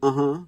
Uh-huh.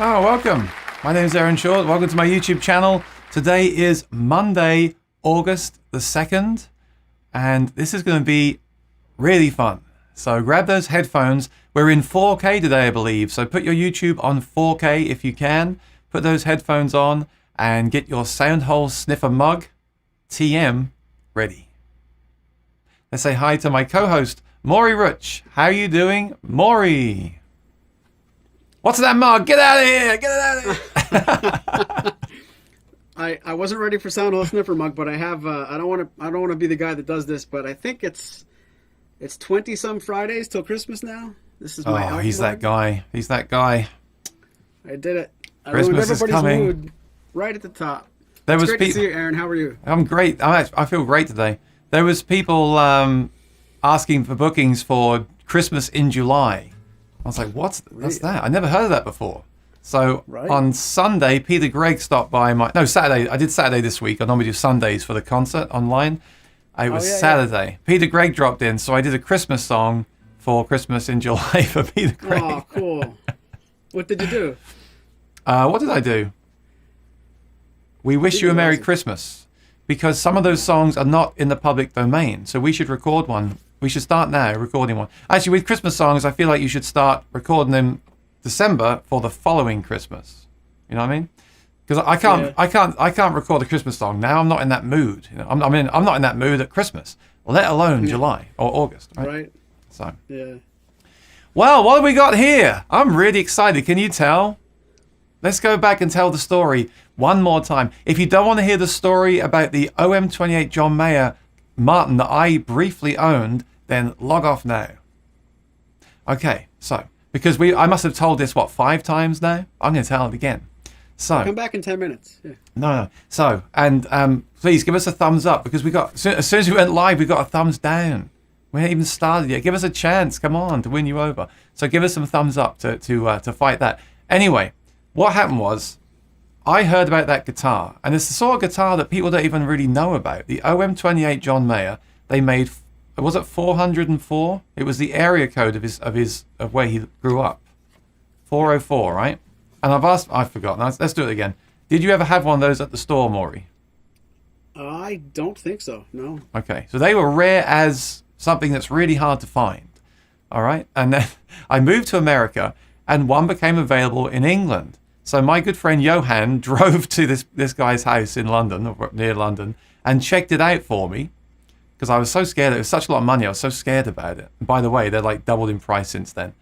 Oh, welcome. My name is Aaron Short. Welcome to my YouTube channel. Today is Monday, August the 2nd, and this is going to be really fun. So grab those headphones. We're in 4K today, I believe. So put your YouTube on 4K if you can. Put those headphones on and get your Soundhole Sniffer mug, TM, ready. Let's say hi to my co-host, Maury Rutch. How are you doing, Maury? What's that mug? Get out of here! Get it out of here! I wasn't ready for Soundhole Sniffer mug, but I have. I don't want to be the guy that does this, but I think it's 20-some Fridays till Christmas now. This is my. Oh, he's that guy. He's that guy. I did it. I Christmas ruined everybody's is coming. mood right at the top. There It's was great to see you, Aaron. How are you? I'm great. I feel great today. There was people asking for bookings for Christmas in July. I was like, what's that? I never heard of that before. So on Sunday, Peter Gregg stopped by Saturday. I did Saturday this week. I normally do Sundays for the concert online. It was Saturday. Yeah. Peter Gregg dropped in, so I did a Christmas song for Christmas in July for Peter Gregg. Oh, cool. What did you do? What did I do? We wish you a Merry Christmas. because some of those songs are not in the public domain. So we should record one. We should start now recording one. Actually, with Christmas songs, I feel like you should start recording them December for the following Christmas. You know what I mean? Because I can't record a Christmas song now. I'm not in that mood. You know, I'm not in that mood at Christmas, let alone July or August. Right. So. Yeah. Well, what have we got here? I'm really excited. Can you tell? Let's go back and tell the story one more time. If you don't want to hear the story about the OM-28 John Mayer Martin that I briefly owned, then log off now. Okay, so because I must have told this 5 times now. I'm going to tell it again. So I'll come back in 10 minutes. Yeah. No. So and please give us a thumbs up because as soon as we went live, we got a thumbs down. We haven't even started yet. Give us a chance, come on, to win you over. So give us some thumbs up to fight that. Anyway, what happened was, I heard about that guitar, and it's the sort of guitar that people don't even really know about. The OM-28 John Mayer, they made, was it 404? It was the area code of where he grew up. 404, right? And I've forgotten. Let's do it again. Did you ever have one of those at the store, Maury? I don't think so, no. Okay, so they were rare as something that's really hard to find. All right, and then I moved to America, and one became available in England. So my good friend Johan drove to this guy's house in London, or near London, and checked it out for me because I was so scared. It was such a lot of money. I was so scared about it. And by the way, they're like doubled in price since then.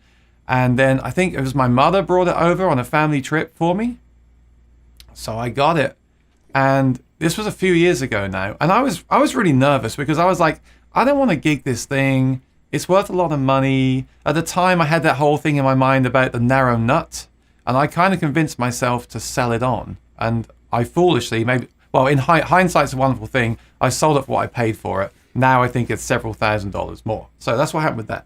And then I think it was my mother brought it over on a family trip for me. So I got it, and this was a few years ago now, and I was really nervous because I was like, I don't want to gig this thing. It's worth a lot of money. At the time, I had that whole thing in my mind about the narrow nut, and I kind of convinced myself to sell it on. And I foolishly, in hindsight's a wonderful thing, I sold it for what I paid for it. Now I think it's several $1,000s more. So that's what happened with that.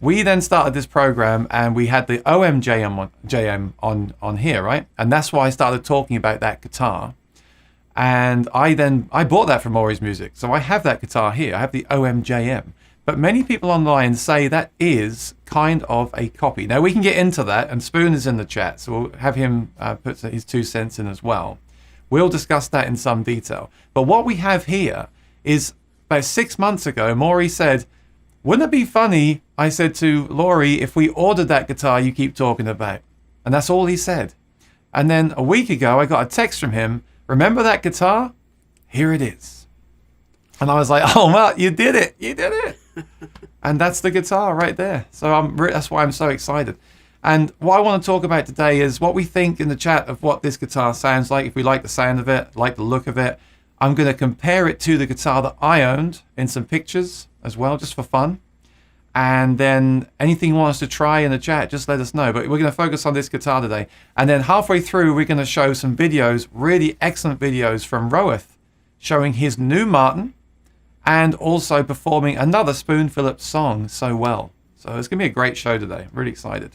We then started this program, and we had the OM-JM on here, right? And that's why I started talking about that guitar. And I bought that from Maury's Music. So I have that guitar here. I have the OM-JM. But many people online say that is kind of a copy. Now, we can get into that, and Spoon is in the chat, so we'll have him put his 2 cents in as well. We'll discuss that in some detail. But what we have here is about 6 months ago, Maury said, wouldn't it be funny, I said to Laurie, if we ordered that guitar you keep talking about? And that's all he said. And then a week ago, I got a text from him, remember that guitar? Here it is. And I was like, oh, Matt, you did it. You did it. And that's the guitar right there. So that's why I'm so excited. And what I want to talk about today is what we think in the chat of what this guitar sounds like. If we like the sound of it, like the look of it, I'm going to compare it to the guitar that I owned in some pictures as well, just for fun. And then anything you want us to try in the chat, just let us know. But we're going to focus on this guitar today. And then halfway through, we're going to show some videos, really excellent videos from Roeth, showing his new Martin and also performing another Spoon Phillips song so well. So it's going to be a great show today. I'm really excited.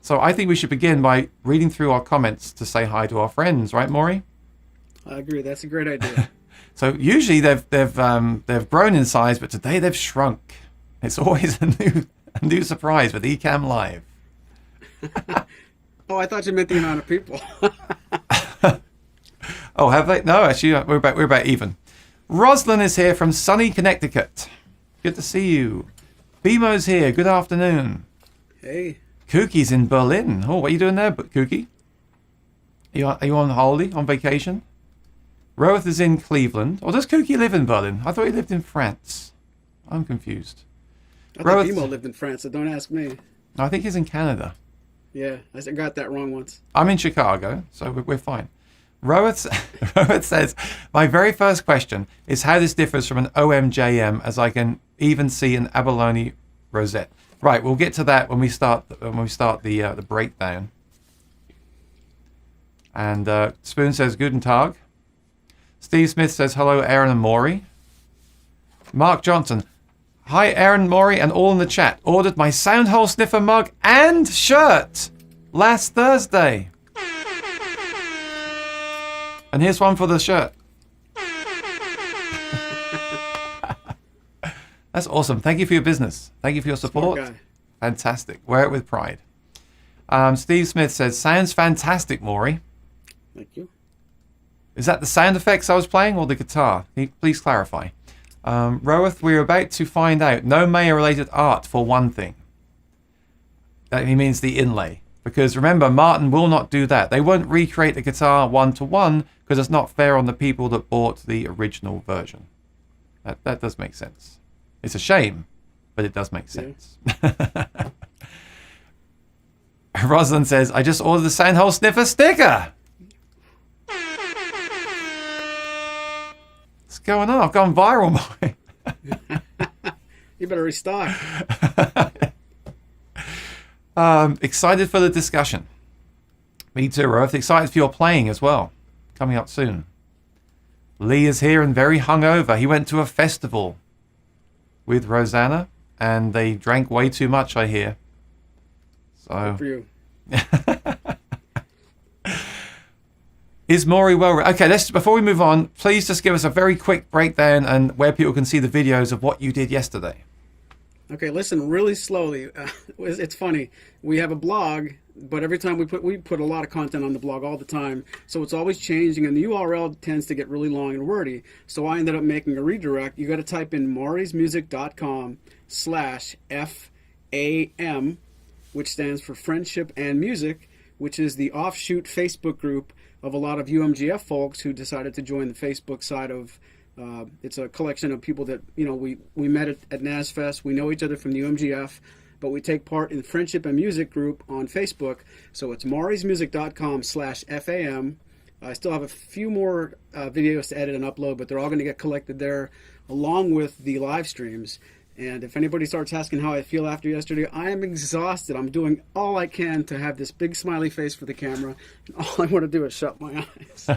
So I think we should begin by reading through our comments to say hi to our friends, right, Maury? I agree. That's a great idea. So usually they've grown in size, but today they've shrunk. It's always a new surprise with Ecamm Live. Oh, I thought you meant the amount of people. Oh, have they? No, actually, we're about even. Roslyn is here from sunny Connecticut. Good to see you. Bimo's here. Good afternoon. Hey. Kookie's in Berlin. Oh, what are you doing there, Kookie? Are you on holiday, on vacation? Roeth is in Cleveland. Or does Kookie live in Berlin? I thought he lived in France. I'm confused. I thought Bimo lived in France, so don't ask me. I think he's in Canada. Yeah, I got that wrong once. I'm in Chicago, so we're fine. Roeth says, my very first question is how this differs from an OM-JM, as I can even see an abalone rosette. Right, we'll get to that when we start the breakdown. And Spoon says, Guten Tag. Steve Smith says, hello, Aaron and Maury. Mark Johnson, hi, Aaron, Maury, and all in the chat. Ordered my Soundhole Sniffer mug and shirt last Thursday. And here's one for the shirt. That's awesome. Thank you for your business. Thank you for your support. Fantastic. Wear it with pride. Steve Smith says, sounds fantastic, Maury. Thank you. Is that the sound effects I was playing or the guitar? Can you please clarify? Roeth, we're about to find out. No Mayer-related art for one thing. That means the inlay. Because remember, Martin will not do that. They won't recreate the guitar one-to-one because it's not fair on the people that bought the original version. That does make sense. It's a shame, but it does make sense. Yeah. Rosalind says, I just ordered the Sandhole Sniffer sticker. What's going on? I've gone viral, boy. You better restock. Excited for the discussion. Me too, Roth. Excited for your playing as well. Coming up soon. Lee is here and very hungover. He went to a festival with Rosanna and they drank way too much, I hear. So. Good for you. Is Maury well? Okay, before we move on, please just give us a very quick breakdown and where people can see the videos of what you did yesterday. Okay, listen really slowly. It's funny. We have a blog, but every time we put a lot of content on the blog all the time, so it's always changing, and the URL tends to get really long and wordy. So I ended up making a redirect. You got to type in maurysmusic.com/FAM, which stands for Friendship and Music, which is the offshoot Facebook group of a lot of UMGF folks who decided to join the Facebook side of. It's a collection of people that, you know, we met at NASFest. We know each other from the UMGF, but we take part in the Friendship and Music group on Facebook. So it's maurysmusic.com/FAM. I still have a few more videos to edit and upload, but they're all going to get collected there along with the live streams. And if anybody starts asking how I feel after yesterday, I am exhausted. I'm doing all I can to have this big smiley face for the camera. And all I want to do is shut my eyes.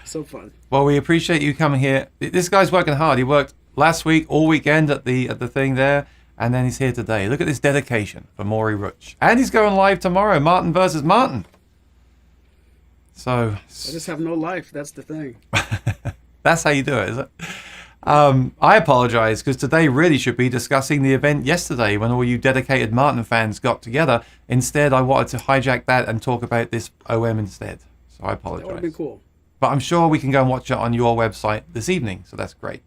So fun. Well, we appreciate you coming here. This guy's working hard. He worked last week, all weekend at the thing there, and then he's here today. Look at this dedication for Maury Rutsch. And he's going live tomorrow, Martin versus Martin. So I just have no life. That's the thing. That's how you do it, is it? I apologize because today really should be discussing the event yesterday when all you dedicated Martin fans got together. Instead, I wanted to hijack that and talk about this OM instead. So I apologize. That would have been cool. But I'm sure we can go and watch it on your website this evening, so that's great.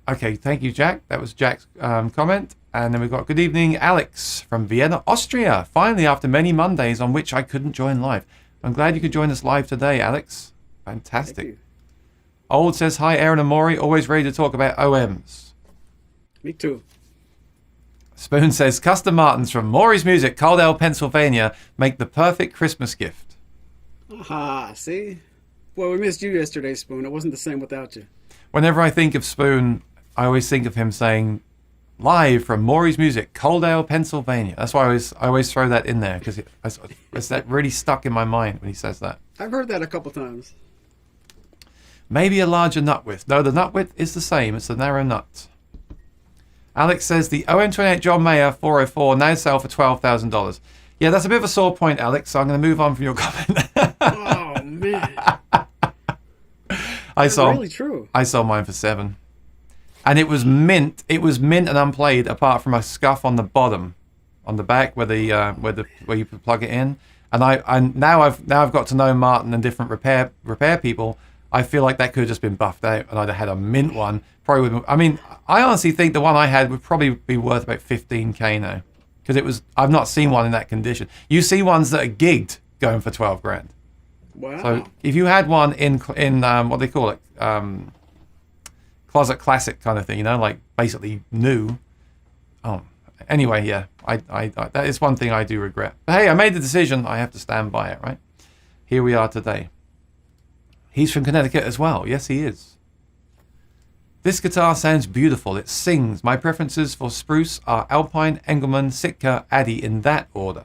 Okay, thank you, Jack. That was Jack's comment. And then we've got, good evening, Alex from Vienna, Austria. Finally, after many Mondays on which I couldn't join live. I'm glad you could join us live today, Alex. Fantastic. Old says, hi, Aaron and Maury. Always ready to talk about OMs. Me too. Spoon says, custom Martins from Maury's Music, Caldwell, Pennsylvania, make the perfect Christmas gift. Aha, see? Well, we missed you yesterday, Spoon. It wasn't the same without you. Whenever I think of Spoon, I always think of him saying, live from Maury's Music, Caldwell, Pennsylvania. That's why I always throw that in there, because it's that really stuck in my mind when he says that. I've heard that a couple times. Maybe a larger nut width. No, the nut width is the same. It's the narrow nut. Alex says the OM-28 John Mayer 404 now sell for $12,000. Yeah, that's a bit of a sore point, Alex, so I'm going to move on from your comment. Oh, man. That's really true. I sold mine for $7,000. And it was mint. It was mint and unplayed apart from a scuff on the bottom, on the back where you plug it in. And now I've got to know Martin and different repair people. I feel like that could have just been buffed out, and I'd have had a mint one. Probably would. I mean, I honestly think the one I had would probably be worth about $15K now, because I've not seen one in that condition. You see ones that are gigged going for $12,000. Wow. So if you had one in what they call it, closet classic kind of thing, you know, like basically new. Oh, anyway, yeah, I that is one thing I do regret. But hey, I made the decision. I have to stand by it, right? Here we are today. He's from Connecticut as well. Yes, he is. This guitar sounds beautiful. It sings. My preferences for spruce are Alpine, Engelmann, Sitka, Addy in that order.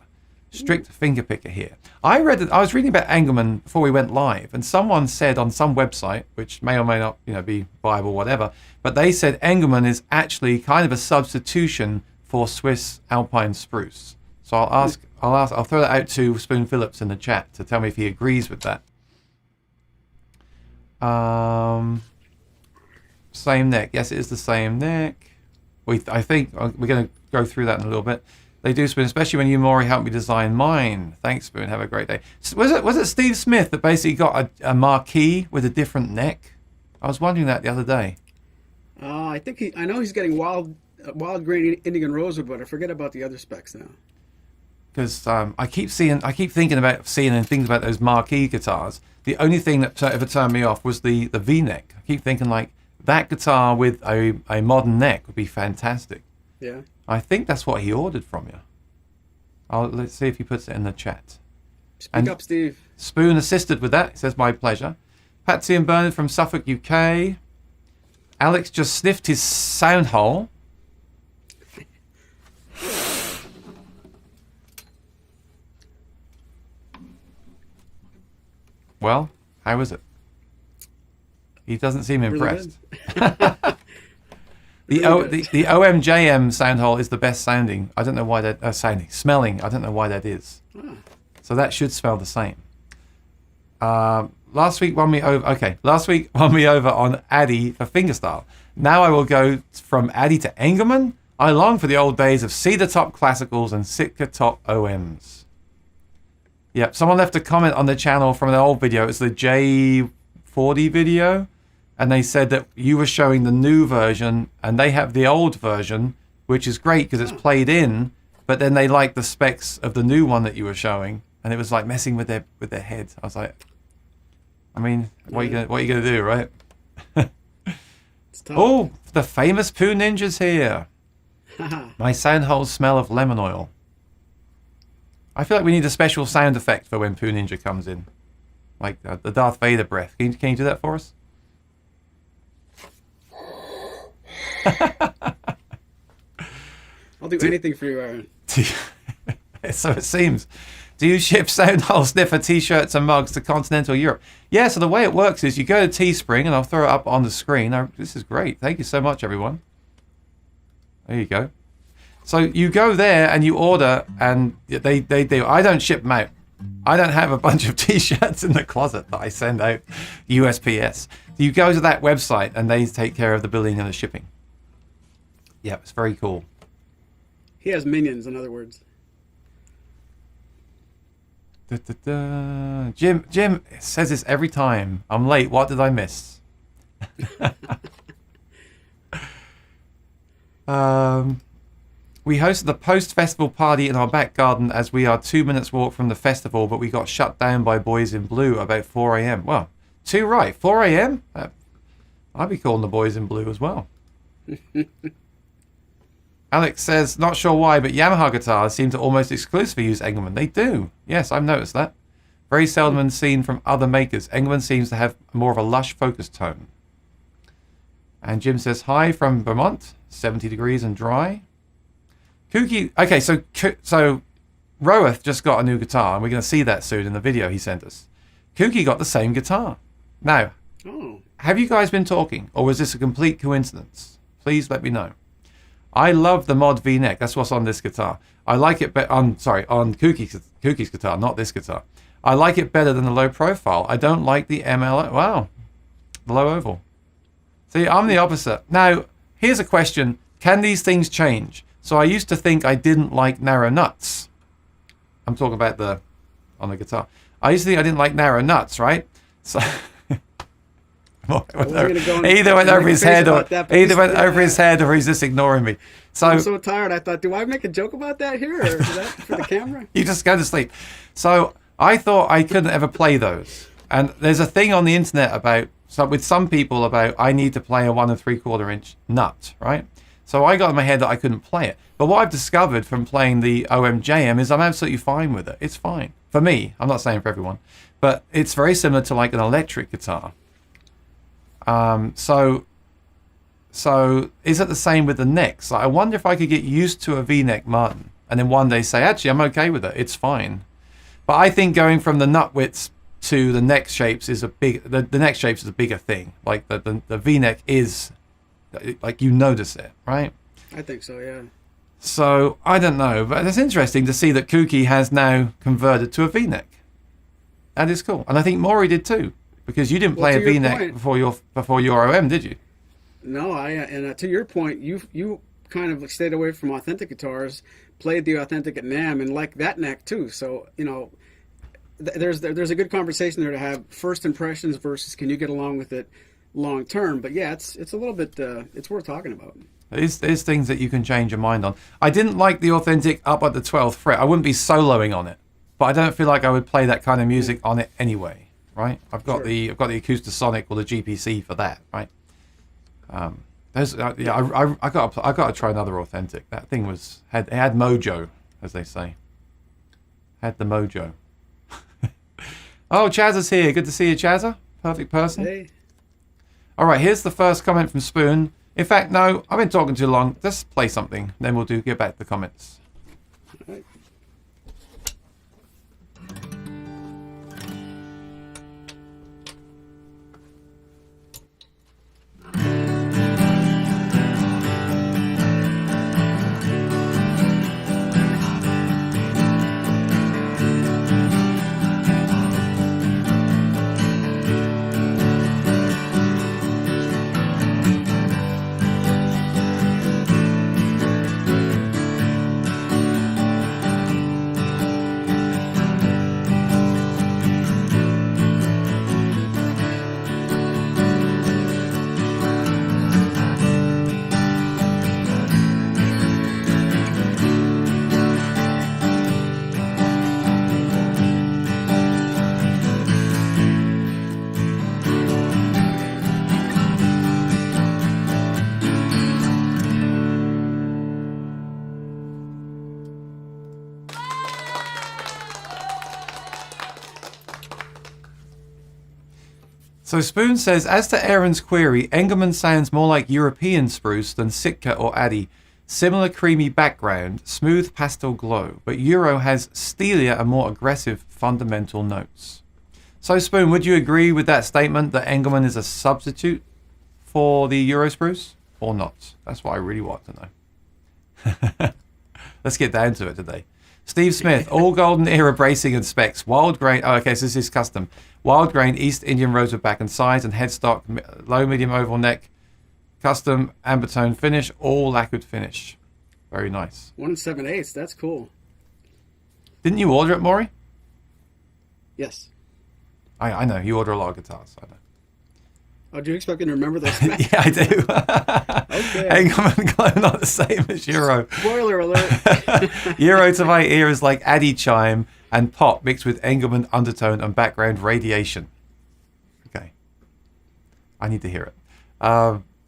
Strict finger picker here. I was reading about Engelmann before we went live, and someone said on some website, which may or may not, be viable, whatever, but they said Engelmann is actually kind of a substitution for Swiss Alpine spruce. So I'll throw that out to Spoon Phillips in the chat to tell me if he agrees with that. Same neck. Yes, it is the same neck. I think we're going to go through that in a little bit. They do, Spoon, especially when you, Maury, helped me design mine. Thanks, Spoon. Have a great day. Was it Steve Smith that basically got a marquee with a different neck? I was wondering that the other day. I know he's getting wild green Indian rosewood, but I forget about the other specs now. Because I keep thinking about seeing and thinking about those marquee guitars. The only thing that ever turned me off was the V-neck. I keep thinking like that guitar with a modern neck would be fantastic. Yeah. I think that's what he ordered from you. Let's see if he puts it in the chat. Speak up, Steve. Spoon assisted with that. He says, my pleasure. Patsy and Bernard from Suffolk, UK. Alex just sniffed his sound hole. Well, how is it? He doesn't seem impressed. The OM-JM sound hole is the best sounding. I don't know why that smelling. I don't know why that is. So that should smell the same. Last week won me over. Okay, last week won me over on Addy for fingerstyle. Now I will go from Addy to Engelmann. I long for the old days of cedar top classicals and Sitka top OMs. Yep, someone left a comment on the channel from an old video. It's the J40 video. And they said that you were showing the new version and they have the old version, which is great because it's played in, but then they like the specs of the new one that you were showing, and it was like messing with their head. I was like, I mean, what are you gonna do, right? Oh, the famous Poo Ninja's here. My sound holes smell of lemon oil. I feel like we need a special sound effect for when Poo Ninja comes in, like the Darth Vader breath. Can you do that for us? I'll do anything for you, Aaron. So it seems. Do you ship sound hole sniffer t-shirts and mugs to continental Europe? Yeah, so the way it works is you go to Teespring, and I'll throw it up on the screen. This is great. Thank you so much, everyone. There you go. So you go there and you order, and they do. I don't ship them out. I don't have a bunch of t-shirts in the closet that I send out USPS. You go to that website and they take care of the billing and the shipping. Yeah, it's very cool. He has minions, in other words. Jim says this every time. I'm late. What did I miss? We hosted the post-festival party in our back garden as we are 2 minutes walk from the festival, but we got shut down by Boys in Blue about 4 a.m. Well, too right. 4 a.m.? I'd be calling the Boys in Blue as well. Alex says, not sure why, but Yamaha guitars seem to almost exclusively use Engelmann. They do. Yes, I've noticed that. Very seldom seen from other makers. Engelmann seems to have more of a lush focus tone. And Jim says, hi from Vermont, 70 degrees and dry. Kooky, okay, so Roeth just got a new guitar, and we're going to see that soon in the video he sent us. Kooky got the same guitar. Now, have you guys been talking, or was this a complete coincidence? Please let me know. I love the mod V-neck. That's what's on this guitar. I like it on Kooky's guitar, not this guitar. I like it better than the low profile. I don't like the ML. Wow, the low oval. See, I'm the opposite. Now, here's a question: can these things change? So I used to think I didn't like narrow nuts. I'm talking about on the guitar. I used to think I didn't like narrow nuts, right? So either went over his head or he's just ignoring me. So I'm so tired. I thought, do I make a joke about that here, or is that for the camera? You just go to sleep. So I thought I couldn't ever play those. And there's a thing on the internet with some people about I need to play a 1 3/4 inch nut, right? So I got in my head that I couldn't play it. But what I've discovered from playing the OM-JM is I'm absolutely fine with it. It's fine. For me, I'm not saying for everyone. But it's very similar to like an electric guitar. So is it the same with the necks? Like, I wonder if I could get used to a V-neck Martin and then one day say, actually, I'm okay with it. It's fine. But I think going from the nut widths to the neck shapes is the neck shapes is a bigger thing. Like the V-neck is, like, you notice it, right? I think so, yeah. So I don't know, but it's interesting to see that Kooky has now converted to a V-neck. That is cool, and I think Maury did too, because you didn't play a V-neck before your OM, did you? No, and to your point, you kind of stayed away from authentic guitars, played the authentic at NAMM, and liked that neck too. So, there's a good conversation there to have. First impressions versus can you get along with it long term. But yeah, it's a little bit it's worth talking about. There's things that you can change your mind on. I didn't like the authentic up at the 12th fret. I wouldn't be soloing on it, but I don't feel like I would play that kind of music on it anyway, right? I've got the Acoustasonic or the GPC for that, right? I got to try another authentic. That thing had mojo, as they say. Had the mojo. Oh, Chazza's here. Good to see you, Chazza. Perfect person. Hey. All right, here's the first comment from Spoon. In fact, no, I've been talking too long. Let's play something, then we'll get back to the comments. All right. So Spoon says, as to Aaron's query, Engelmann sounds more like European spruce than Sitka or Addy. Similar creamy background, smooth pastel glow, but Euro has steelier and more aggressive fundamental notes. So Spoon, would you agree with that statement that Engelmann is a substitute for the Euro spruce or not? That's what I really want to know. Let's get down to it today. Steve Smith, all golden era bracing and specs. Wild grain. Oh, okay, so this is custom. Wild grain East Indian rosewood back and sides and headstock, low medium oval neck, custom amber tone finish, all lacquered finish. Very nice. 1 7/8. That's cool. Didn't you order it, Maury? Yes. I know you order a lot of guitars. I know. Oh, do you expect me to remember those specs? Yeah, I do. Okay. Engelmann glow not the same as Euro. Spoiler alert. Euro to my ear is like Addy chime and pop mixed with Engelmann undertone and background radiation. Okay. I need to hear it.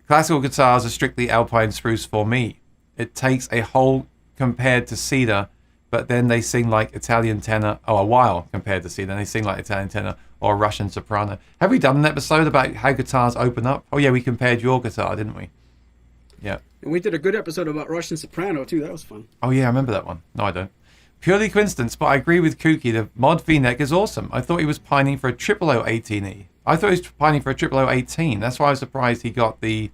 Classical guitars are strictly alpine spruce for me. It takes a whole compared to cedar, but then they sing like Italian tenor, a while compared to cedar, and they sing like Italian tenor or Russian soprano. Have we done an episode about how guitars open up? Oh yeah, we compared your guitar, didn't we? Yeah. And we did a good episode about Russian soprano too. That was fun. Oh yeah, I remember that one. No, I don't. Purely coincidence, but I agree with Kooky. The mod V-neck is awesome. I thought he was pining for a 00018E. I thought he was pining for a 00018. That's why I was surprised he got the...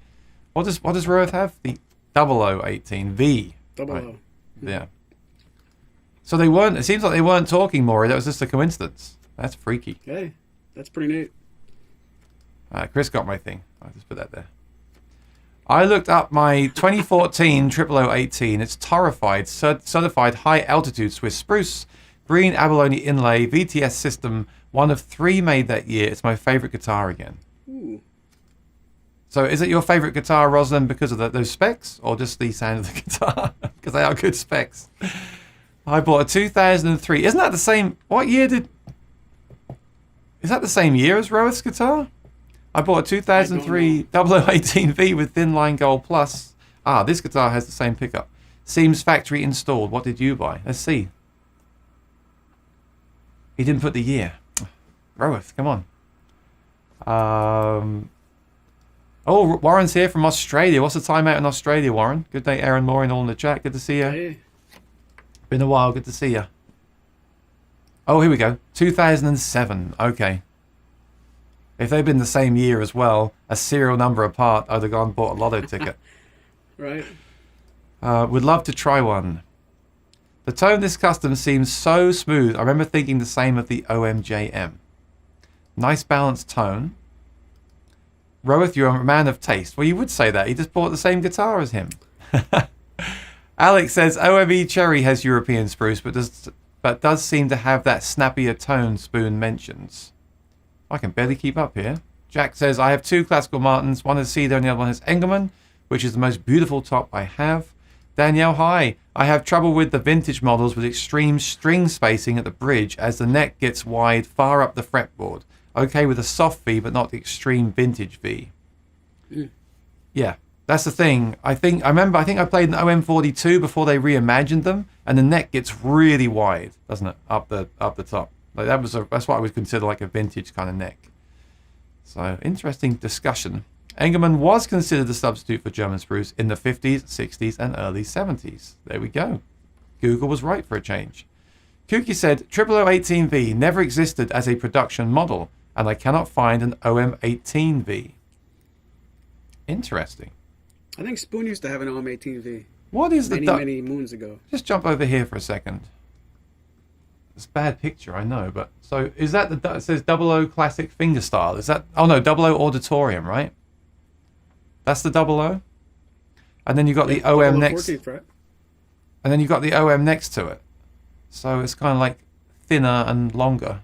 What does Roeth have? The 0018V. Double right. O. Yeah. So they weren't... It seems like they weren't talking more. That was just a coincidence. That's freaky. Hey, that's pretty neat. Chris got my thing. I'll just put that there. I looked up my 2014 00018. It's torrified, certified high-altitude Swiss spruce, green abalone inlay, VTS system, one of 3 made that year. It's my favorite guitar again. Ooh. So is it your favorite guitar, Rosalind, because of those specs, or just the sound of the guitar? Because they are good specs. I bought a 2003. Isn't that the same? What year did... Is that the same year as Roeth's guitar? I bought a 2003 0018V with thin line gold plus. Ah, this guitar has the same pickup. Seems factory installed. What did you buy? Let's see. He didn't put the year. Roeth, come on. Oh, Warren's here from Australia. What's the time out in Australia, Warren? Good day, Aaron Moore, all in the chat. Good to see you. Hey. Been a while. Good to see you. Oh, here we go. 2007. Okay. If they'd been the same year as well, a serial number apart, I'd have gone and bought a lotto ticket. Right. Would love to try one. The tone of this custom seems so smooth. I remember thinking the same of the OM-JM. Nice balanced tone. Roeth, you're a man of taste. Well, you would say that. He just bought the same guitar as him. Alex says OME Cherry has European spruce, but does seem to have that snappier tone Spoon mentions. I can barely keep up here. Jack says, I have two classical Martins. One is cedar and the other one is Engelmann, which is the most beautiful top I have. Danielle, hi. I have trouble with the vintage models with extreme string spacing at the bridge as the neck gets wide far up the fretboard. Okay with a soft V, but not the extreme vintage V. Yeah, that's the thing. I think I played an OM-42 before they reimagined them, and the neck gets really wide, doesn't it? Up the top. Like that's what I would consider like a vintage kind of neck. So interesting discussion. Engelmann was considered a substitute for German spruce in the 50s, 60s, and early 70s. There we go. Google was right for a change. Kooky said, 0018V never existed as a production model, and I cannot find an OM-18V. Interesting. I think Spoon used to have an OM-18V. What is many moons ago? Just jump over here for a second. It's a bad picture, I know, but so is that it says 00 Classic Fingerstyle? Is that? Oh no, 00 Auditorium, right? That's the 00. And then you got the OM next. Fret. And then you got the OM next to it. So it's kind of like thinner and longer.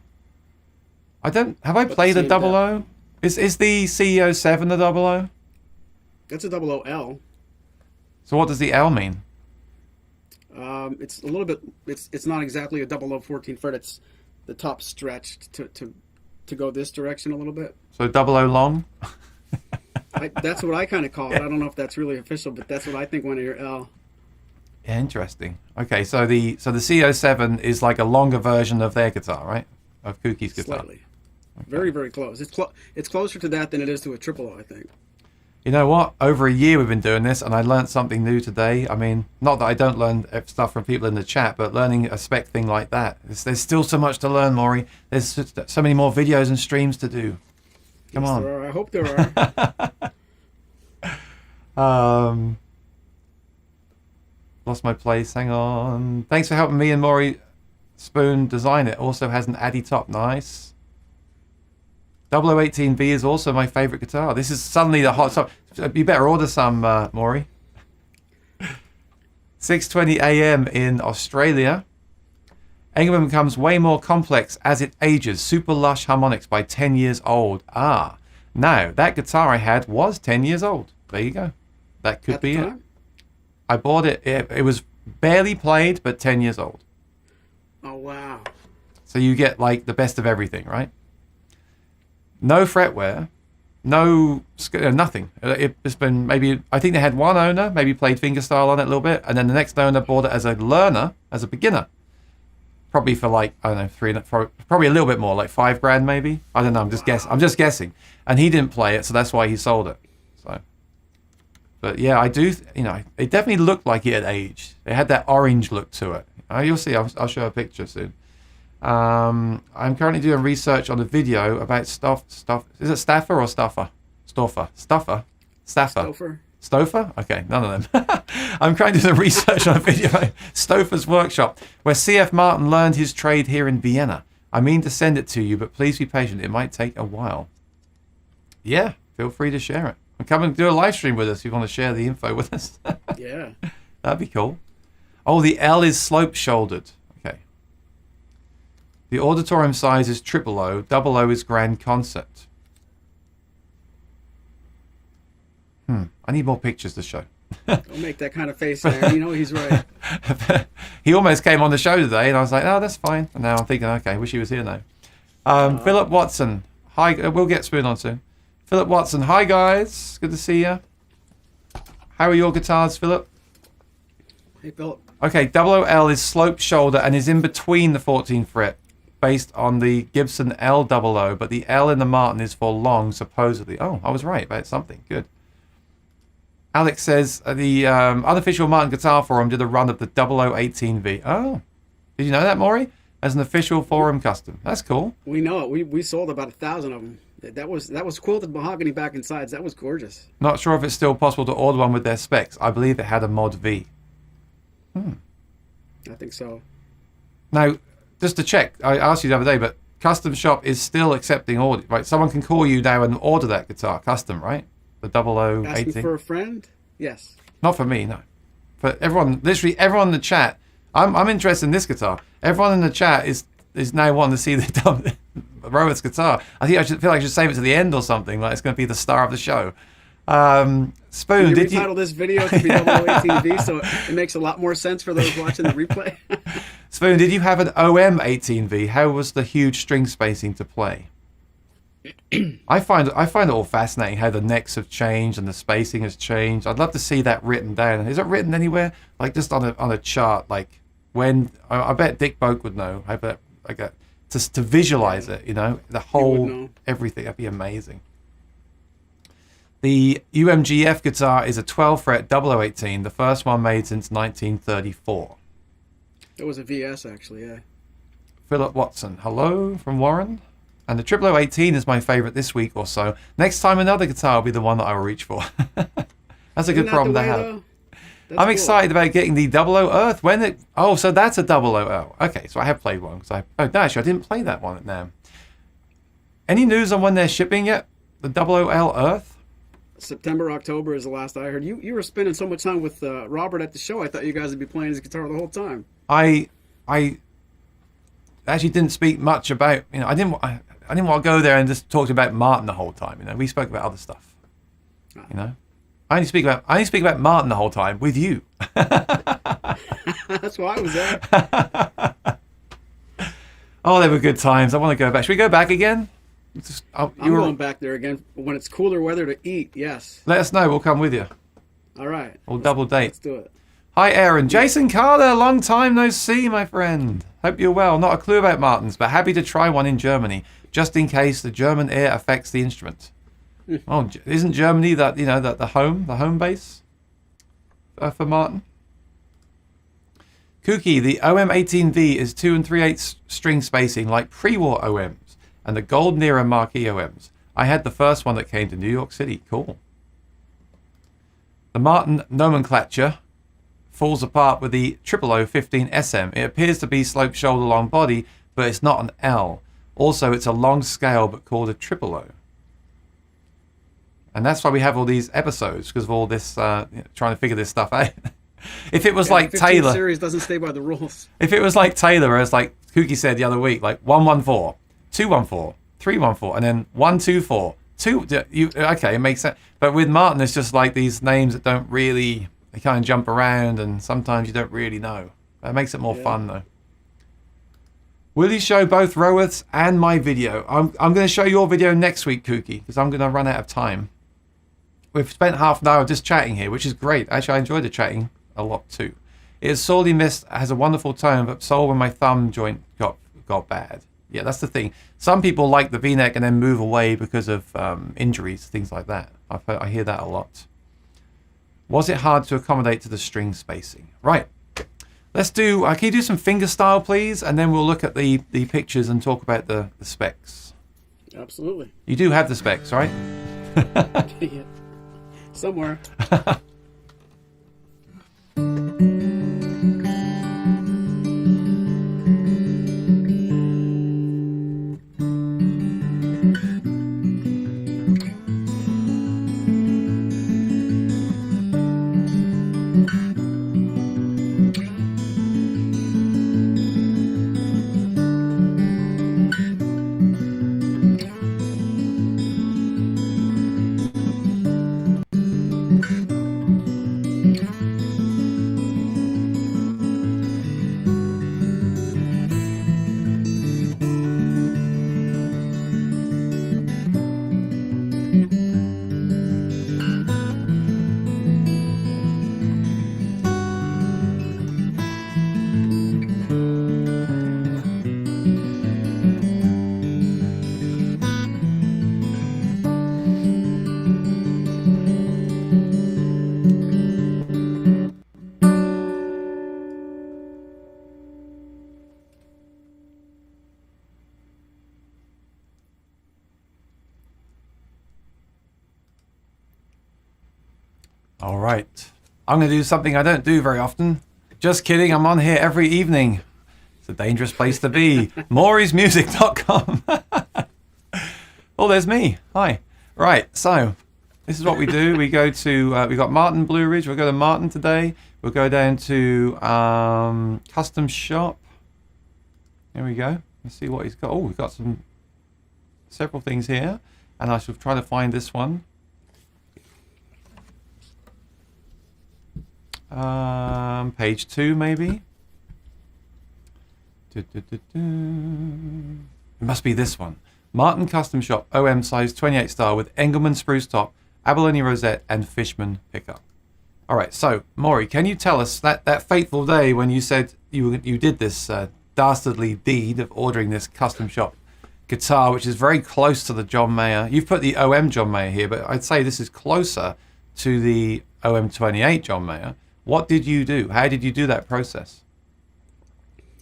Have I played a 00? Is the CEO 7 the 00? That's a 00L. So what does the L mean? It's a little bit. It's not exactly a 0014 fret. It's the top stretched to go this direction a little bit. So 00 long. That's what I kind of call it. I don't know if that's really official, but that's what I think when I hear L. Yeah, interesting. Okay, so the CO7 is like a longer version of their guitar, right? Of Kooky's guitar. Slightly. Okay. Very, very close. It's closer to that than it is to a triple O, I think. You know what? Over a year we've been doing this, and I learned something new today. I mean, not that I don't learn stuff from people in the chat, but learning a spec thing like that. There's still so much to learn, Maury. There's so many more videos and streams to do. Come on. There are. I hope there are. Lost my place. Hang on. Thanks for helping me and Maury Spoon design it. Also has an Addy top. Nice. 0018V is also my favorite guitar. This is suddenly the hot top. You better order some, Maury. 6:20 a.m. in Australia. Engelmann becomes way more complex as it ages. Super lush harmonics by 10 years old. Ah, now that guitar I had was 10 years old. There you go. That could be it. I bought it. It was barely played, but 10 years old. Oh, wow. So you get like the best of everything, right? No fretwear, nothing. It's been maybe, I think they had one owner, maybe played fingerstyle on it a little bit, and then the next owner bought it as a learner, as a beginner. Probably for like, I don't know, probably a little bit more, like $5,000 maybe. I don't know, I'm just guessing. And he didn't play it, so that's why he sold it. So, but yeah, I do, it definitely looked like it had aged. It had that orange look to it. You'll see, I'll show a picture soon. I'm currently doing research on a video about stuff. Is it Staffer or Stuffer? Stuffer. Stouffer? Okay, none of them. I'm currently doing research on a video about Stouffer's workshop, where CF Martin learned his trade here in Vienna. I mean to send it to you, but please be patient. It might take a while. Yeah, feel free to share it. And come and do a live stream with us if you want to share the info with us. Yeah. That'd be cool. Oh, the L is slope-shouldered. The auditorium size is 000, 00 is grand concert. I need more pictures to show. Don't make that kind of face, Aaron. You know he's right. He almost came on the show today, and I was like, oh, that's fine. And now I'm thinking, okay, wish he was here now. Philip Watson. Hi, we'll get Spoon on soon. Philip Watson. Hi, guys. Good to see you. How are your guitars, Philip? Hey, Philip. Okay, 00L is sloped shoulder and is in between the 14th fret, based on the Gibson L00, but the L in the Martin is for long, supposedly. Oh, I was right about something. Good. Alex says the unofficial Martin Guitar Forum did a run of the 0018V. Oh, did you know that, Maury? As an official forum custom. That's cool. We know it. We sold about 1,000 of them. That was quilted mahogany back and sides. That was gorgeous. Not sure if it's still possible to order one with their specs. I believe it had a Mod V. I think so. Now, just to check, I asked you the other day, but Custom Shop is still accepting orders, right? Someone can call you now and order that guitar custom, right? The 0018. Asking for a friend? Yes. Not for me, no. for everyone, literally everyone in the chat. I'm interested in this guitar. Everyone in the chat is now wanting to see the Roworth's guitar. I think I should save it to the end or something. Like it's going to be the star of the show. Spoon, did you retitle this video to be 0018V so it makes a lot more sense for those watching the replay? Spoon, did you have an OM-18V? How was the huge string spacing to play? I find it all fascinating how the necks have changed and the spacing has changed. I'd love to see that written down. Is it written anywhere? Like just on a chart? Like when I bet Dick Boak would know. I bet just to visualize it. You know, the whole everything. That'd be amazing. The UMGF guitar is a 12-fret 0018, the first one made since 1934. It was a VS actually, yeah. Philip Watson, hello from Warren. And the 0018 is my favorite this week or so. Next time another guitar will be the one that I will reach for. That's a good problem to have. I'm excited about getting the 00 Earth. So that's a 00L. Okay, so I have played one. Actually, I didn't play that one now. Any news on when they're shipping yet? The 00L Earth? September, October is the last I heard. You were spending so much time with Robert at the show. I thought you guys would be playing his guitar the whole time. I actually didn't speak much about, I didn't want to go there and just talk about Martin the whole time. We spoke about other stuff. I only speak about Martin the whole time with you. That's why I was there. Oh, they were good times. I want to go back. Should we go back again? I'm going back there again when it's cooler weather to eat. Yes. Let us know. We'll come with you. All right. We'll double date. Let's do it. Hi, Aaron. Jason Carter, long time no see, my friend. Hope you're well. Not a clue about Martins, but happy to try one in Germany, just in case the German air affects the instrument. Oh, isn't Germany the home base for Martin? Kooky, the OM-18V is 2 3/8 string spacing like pre-war OMs and the Golden Era Marquee OMs. I had the first one that came to New York City. Cool. The Martin nomenclature falls apart with the 0015 SM. It appears to be sloped shoulder long body, but it's not an L. Also, it's a long scale, but called a 00. And that's why we have all these episodes, because of all this trying to figure this stuff out. If it was like Taylor, series doesn't stay by the rules. If it was like Taylor, where it's like Kooky said the other week, like 114, 214, 314, and then 124, 2. Okay, it makes sense. But with Martin, it's just like these names that don't really. They kind of jump around, and sometimes you don't really know. That makes it more fun, though. Will you show both Roworth's and my video? I'm going to show your video next week, Kooky, because I'm going to run out of time. We've spent half an hour just chatting here, which is great. Actually, I enjoyed the chatting a lot, too. It is sorely missed, has a wonderful tone, but sore when my thumb joint got bad. Yeah, that's the thing. Some people like the V-neck and then move away because of injuries, things like that. I hear that a lot. Was it hard to accommodate to the string spacing? Right. Let's do... can you do some fingerstyle, please? And then we'll look at the pictures and talk about the specs. Absolutely. You do have the specs, right? Yeah. Somewhere. All right. I'm going to do something I don't do very often. Just kidding. I'm on here every evening. It's a dangerous place to be. Maury'sMusic.com. Oh, there's me. Hi. Right. So This is what we do. We go to, we got Martin Blue Ridge. We'll go to Martin today. We'll go down to Custom Shop. There we go. Let's see what he's got. Oh, we've got several things here. And I shall try to find this one. Page 2, maybe. It must be this one. Martin Custom Shop, OM size 28 style with Engelmann spruce top, abalone rosette, and Fishman pickup. All right, so Maury, can you tell us that fateful day when you said you did this dastardly deed of ordering this custom shop guitar, which is very close to the John Mayer. You've put the OM John Mayer here, but I'd say this is closer to the OM-28 John Mayer. What did you do? How did you do that process?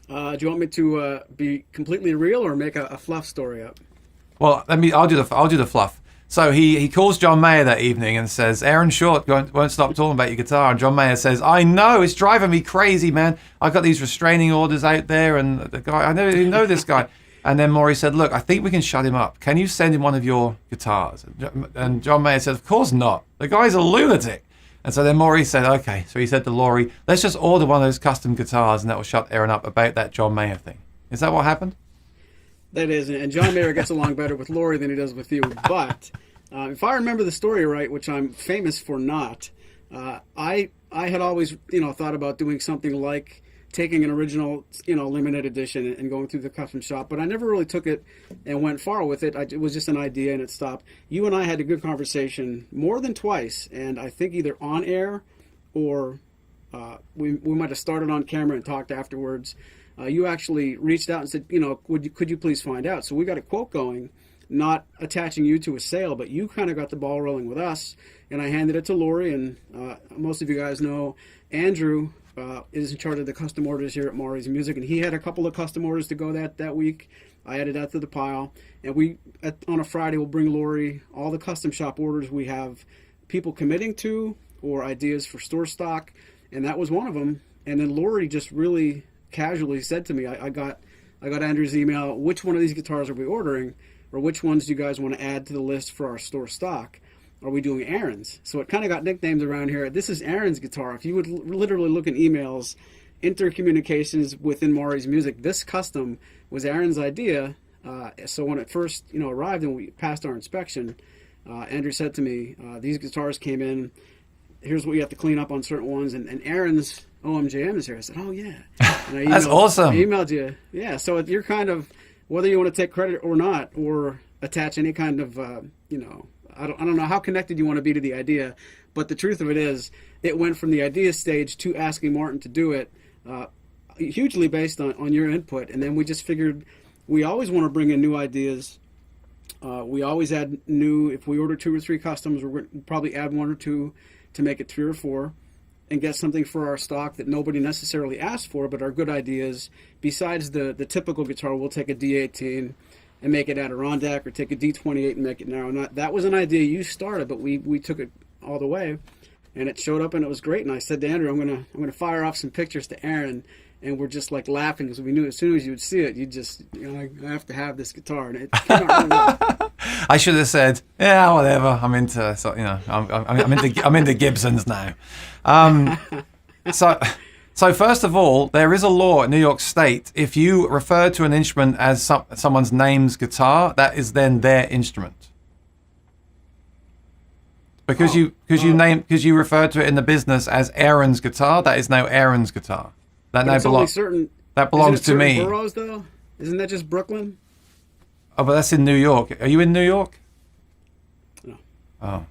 Do you want me to be completely real or make a fluff story up? Well, I'll do the fluff. So he calls John Mayer that evening and says, Aaron Short won't stop talking about your guitar. And John Mayer says, I know, it's driving me crazy, man. I got these restraining orders out there, and the guy, I don't even know this guy. And then Maury said, look, I think we can shut him up. Can you send him one of your guitars? And John Mayer said, of course not. The guy's a lunatic. And so then Maury said, okay. So he said to Laurie, let's just order one of those custom guitars, and that will shut Aaron up about that John Mayer thing. Is that what happened? That is, and John Mayer gets along better with Laurie than he does with you. But if I remember the story right, which I'm famous for not, I had always thought about doing something like taking an original limited edition and going through the custom shop, but I never really took it and went far with it. It was just an idea and it stopped. You and I had a good conversation more than twice, and I think either on air or we might have started on camera and talked afterwards. You actually reached out and said, could you please find out? So we got a quote going, not attaching you to a sale, but you kind of got the ball rolling with us, and I handed it to Laurie, and most of you guys know Andrew is in charge of the custom orders here at Maury's Music, and he had a couple of custom orders to go that week. I added that to the pile, and on a Friday we'll bring Laurie all the custom shop orders we have people committing to or ideas for store stock, and that was one of them. And then Laurie just really casually said to me, I got Andrew's email, which one of these guitars are we ordering, or which ones do you guys want to add to the list for our store stock? Are we doing Aaron's? So it kind of got nicknames around here. This is Aaron's guitar. If you would literally look in emails, intercommunications within Maury's Music, this custom was Aaron's idea. So when it first arrived and we passed our inspection, Andrew said to me, these guitars came in, here's what you have to clean up on certain ones, and Aaron's OMJM is here. I said, oh yeah. And That's awesome. I emailed you. Yeah, so you're kind of, whether you want to take credit or not, or attach any kind of, I don't know how connected you want to be to the idea, but the truth of it is, it went from the idea stage to asking Martin to do it, hugely based on your input. And then we just figured we always want to bring in new ideas. We always add new, if we order 2 or 3 customs, we're going to probably add 1 or 2 to make it 3 or 4 and get something for our stock that nobody necessarily asked for, but are good ideas. Besides the typical guitar, we'll take a D18 and make it Adirondack, or take a D28 and make it narrow. That was an idea you started, but we took it all the way, and it showed up and it was great. And I said to Andrew, I'm gonna fire off some pictures to Aaron, and we're just like laughing because we knew as soon as you would see it, you just I have to have this guitar, and it came out really well. I should have said, yeah, whatever. I'm into I'm into Gibsons now. So first of all, there is a law in New York State. If you refer to an instrument as someone's name's guitar, that is then their instrument. Because you refer to it in the business as Aaron's guitar, that is now Aaron's guitar. That now belongs to me. Boroughs, though? Isn't that just Brooklyn? Oh, but that's in New York. Are you in New York? No. Oh,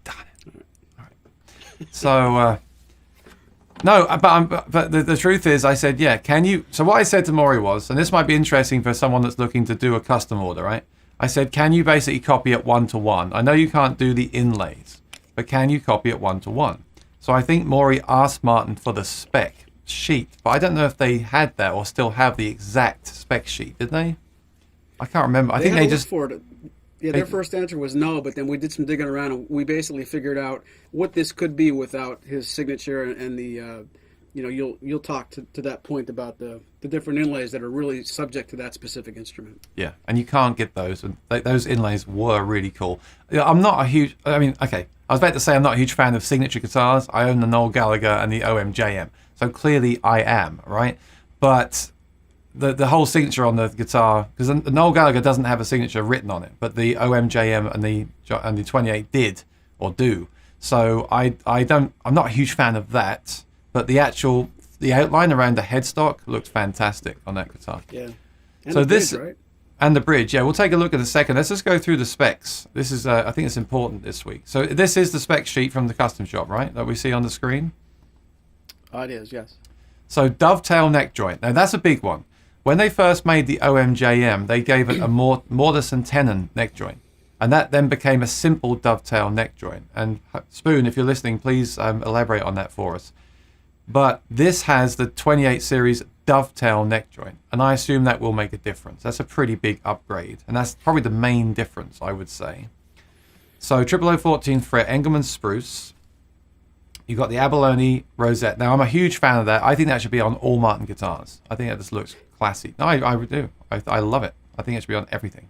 darn it! All right. So. No, but the truth is, I said, yeah, can you... So what I said to Maury was, and this might be interesting for someone that's looking to do a custom order, right? I said, can you basically copy it 1-to-1? I know you can't do the inlays, but can you copy it 1-to-1? So I think Maury asked Martin for the spec sheet, but I don't know if they had that or still have the exact spec sheet, did they? I can't remember. I think they just... For it. Yeah, their first answer was no, but then we did some digging around, and we basically figured out what this could be without his signature and the you'll talk to that point about the different inlays that are really subject to that specific instrument. Yeah, and you can't get those. And those inlays were really cool. I'm not a huge. I mean, okay, I was about to say I'm not a huge fan of signature guitars. I own the Noel Gallagher and the OM-JM, so clearly I am, right? But the whole signature on the guitar, because the Noel Gallagher doesn't have a signature written on it, but the OM-JM and the 28 did or do. So I'm not a huge fan of that. But the outline around the headstock looks fantastic on that guitar. Yeah. And so the bridge, right? And the bridge, yeah. We'll take a look in a second. Let's just go through the specs. This is, I think it's important this week. So this is the spec sheet from the custom shop, right? That we see on the screen. It is, yes. So dovetail neck joint. Now that's a big one. When they first made the OM-JM, they gave it a mortise and tenon neck joint. And that then became a simple dovetail neck joint. And Spoon, if you're listening, please elaborate on that for us. But this has the 28 series dovetail neck joint, and I assume that will make a difference. That's a pretty big upgrade, and that's probably the main difference, I would say. So 0014 fret Engelmann spruce. You've got the abalone rosette. Now I'm a huge fan of that. I think that should be on all Martin guitars. I think that just looks classy. No, I do. I love it. I think it should be on everything.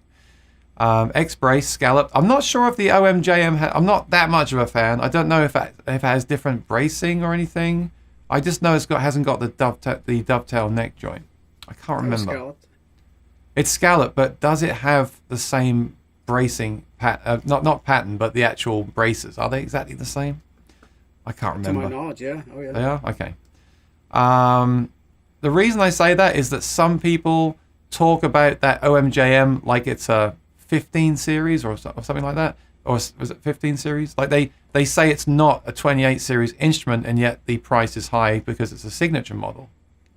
X brace scallop. I'm not sure if the OM-JM. I'm not that much of a fan. I don't know if it has different bracing or anything. I just know hasn't got the dovetail neck joint. I can't remember. Scalloped. It's scalloped, but does it have the same bracing not pattern, but the actual braces? Are they exactly the same? I can't remember. To my knowledge, yeah. Oh yeah. They are? Okay. The reason I say that is that some people talk about that OM-JM like it's a 15 series or something like that. Or was it 15 series? Like they say it's not a 28 series instrument, and yet the price is high because it's a signature model.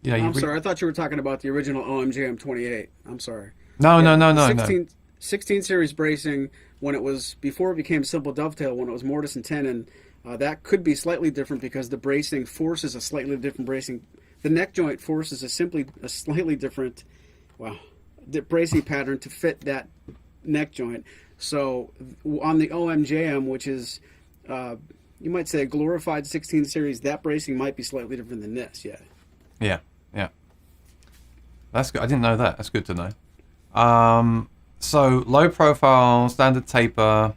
I'm sorry. I thought you were talking about the original OM-JM 28. I'm sorry. No. 16 series bracing, before it became simple dovetail, when it was mortise and tenon, that could be slightly different because the bracing forces a slightly different bracing. The neck joint forces a slightly different, the bracing pattern to fit that neck joint. So on the OM-JM, which is, you might say a glorified 16 series, that bracing might be slightly different than this, yeah. Yeah. That's good. I didn't know that. That's good to know. So low profile, standard taper,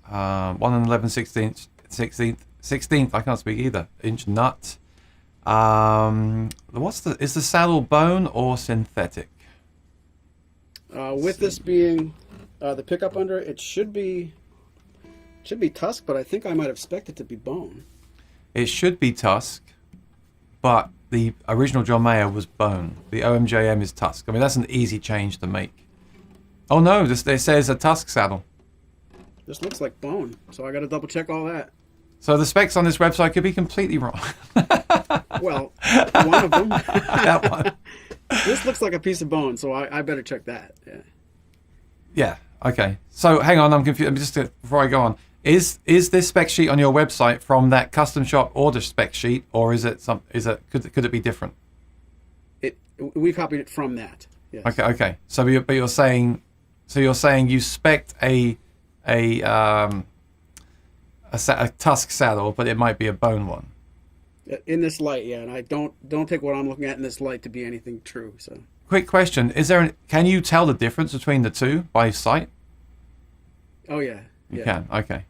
1 11/16th, 16th, I can't speak either, inch nut. Is the saddle bone or synthetic? With this being the pickup under it, should be tusk, but I think I might have expected it to be bone. It should be tusk, but the original John Mayer was bone. The OM-JM is tusk. I mean, that's an easy change to make. Oh no, it says a tusk saddle. This looks like bone, so I got to double check all that. So the specs on this website could be completely wrong. Well, one of them. That one. This looks like a piece of bone, so I better check that. Yeah. Yeah. Okay. So hang on, I'm confused. Before I go on, is this spec sheet on your website from that custom shop order spec sheet, or is it could it be different? We copied it from that. Yes. Okay. So you're saying you spec'd a tusk saddle, but it might be a bone one. In this light, yeah, and I don't take what I'm looking at in this light to be anything true. So, quick question: can you tell the difference between the two by sight? Oh yeah, you can. Okay.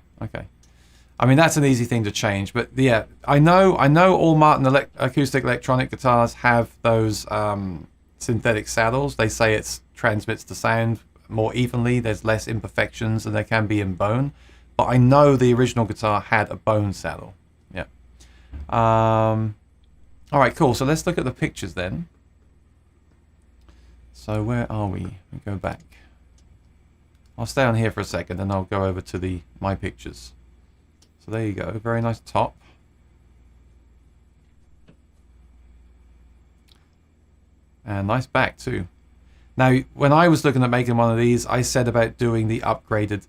I mean, that's an easy thing to change, but yeah, I know all Martin acoustic electronic guitars have those synthetic saddles. They say it transmits the sound more evenly. There's less imperfections than there can be in bone, but I know the original guitar had a bone saddle. Yeah. All right, cool. So let's look at the pictures then. So where are we? We go back. I'll stay on here for a second, and I'll go over to my pictures. So there you go. Very nice top. And nice back too. Now, when I was looking at making one of these, I said about doing the upgraded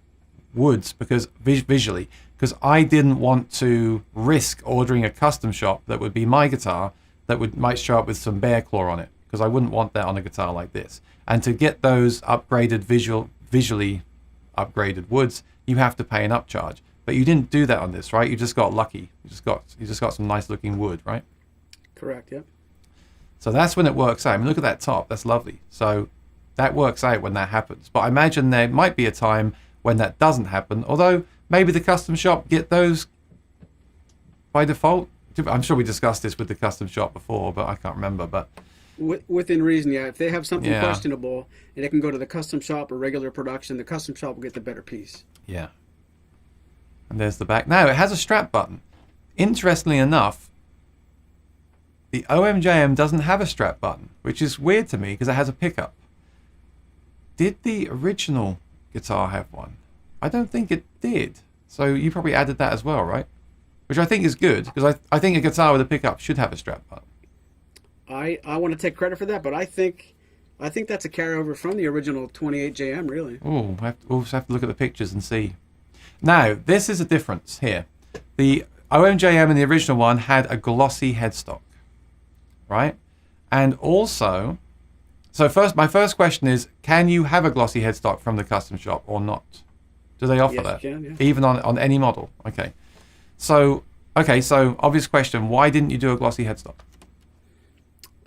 woods because visually, because I didn't want to risk ordering a custom shop that would be my guitar that might show up with some bear claw on it, because I wouldn't want that on a guitar like this. And to get those upgraded visually upgraded woods, you have to pay an upcharge. But you didn't do that on this, right? You just got lucky. You just got some nice looking wood, right? Correct, yep. So that's when it works out. I mean, look at that top. That's lovely. So that works out when that happens. But I imagine there might be a time when that doesn't happen. Although maybe the custom shop get those by default. I'm sure we discussed this with the custom shop before, but I can't remember. But within reason, yeah. If they have something Yeah. questionable and it can go to the custom shop or regular production, the custom shop will get the better piece. yeah. And there's the back. Now, it has a strap button. Interestingly enough, the OM-JM doesn't have a strap button, which is weird to me because it has a pickup. Did the original guitar have one? I don't think it did. So you probably added that as well, right? Which I think is good, because I think a guitar with a pickup should have a strap button. I want to take credit for that, but I think that's a carryover from the original 28 JM, really. Oh, we'll just have to look at the pictures and see. Now, this is a difference here. The OM-JM in the original one had a glossy headstock, right? And also, so my first question is, can you have a glossy headstock from the custom shop or not? Do they offer Yes, that? you can, yeah. Even on any model? Okay. So obvious question, why didn't you do a glossy headstock?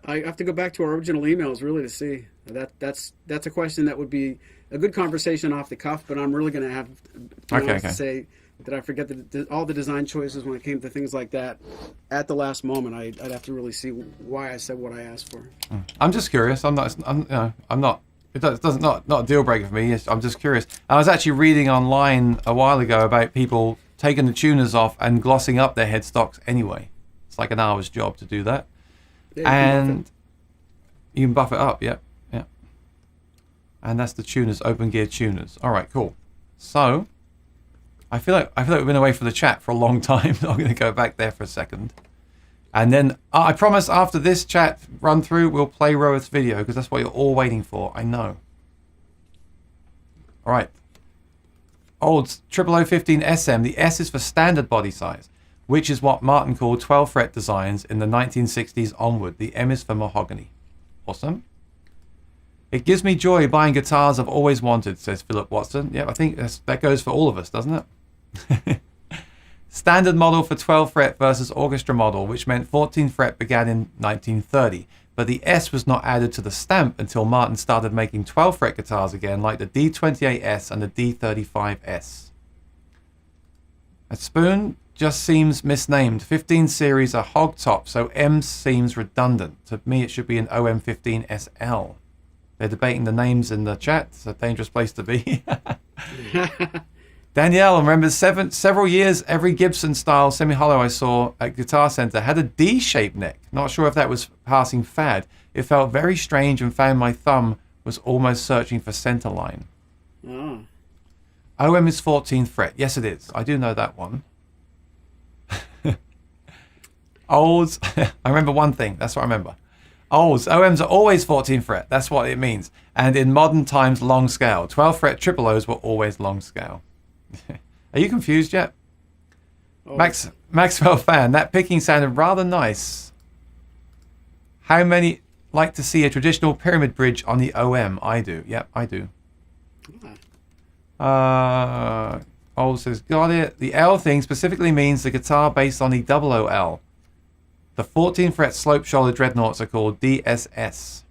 I have to go back to our original emails really to see. That's a question that would be a good conversation off the cuff, but I'm really going to have to say that I forget all the design choices when it came to things like that at the last moment. I'd have to really see why I said what I asked for. I'm just curious. I'm not. It doesn't not a deal breaker for me. I'm just curious. I was actually reading online a while ago about people taking the tuners off and glossing up their headstocks anyway. It's like an hour's job to do that. Yeah, you can buff it up, yeah. And that's the tuners, open gear tuners. All right, cool. So I feel like we've been away from the chat for a long time. I'm going to go back there for a second, and then I promise after this chat run through, we'll play Roeth's video because that's what you're all waiting for. I know. All right. Old 0015 SM. The S is for standard body size, which is what Martin called 12 fret designs in the 1960s onward. The M is for mahogany. Awesome. It gives me joy buying guitars I've always wanted, says Philip Watson. Yeah, I think that goes for all of us, doesn't it? Standard model for 12 fret versus orchestra model, which meant 14 fret began in 1930. But the S was not added to the stamp until Martin started making 12 fret guitars again, like the D28S and the D35S. A spoon just seems misnamed. 15 series are hog top, so M seems redundant. To me, it should be an OM-15SL. They're debating the names in the chat. It's a dangerous place to be. Danielle remembers several years, every Gibson-style semi-hollow I saw at Guitar Center had a D-shaped neck. Not sure if that was passing fad. It felt very strange and found my thumb was almost searching for center line. Oh. OM is 14th fret. Yes, it is. I do know that one. Olds. I remember one thing. That's what I remember. Olds. OMs are always 14th fret. That's what it means. And in modern times, long scale. 12 fret triple O's were always long scale. Are you confused yet? Oh. Maxwell fan. That picking sounded rather nice. How many like to see a traditional pyramid bridge on the OM? I do. Yep, I do. Old says, got it. The L thing specifically means the guitar based on the OOL. The 14 fret slope shoulder dreadnoughts are called DSS.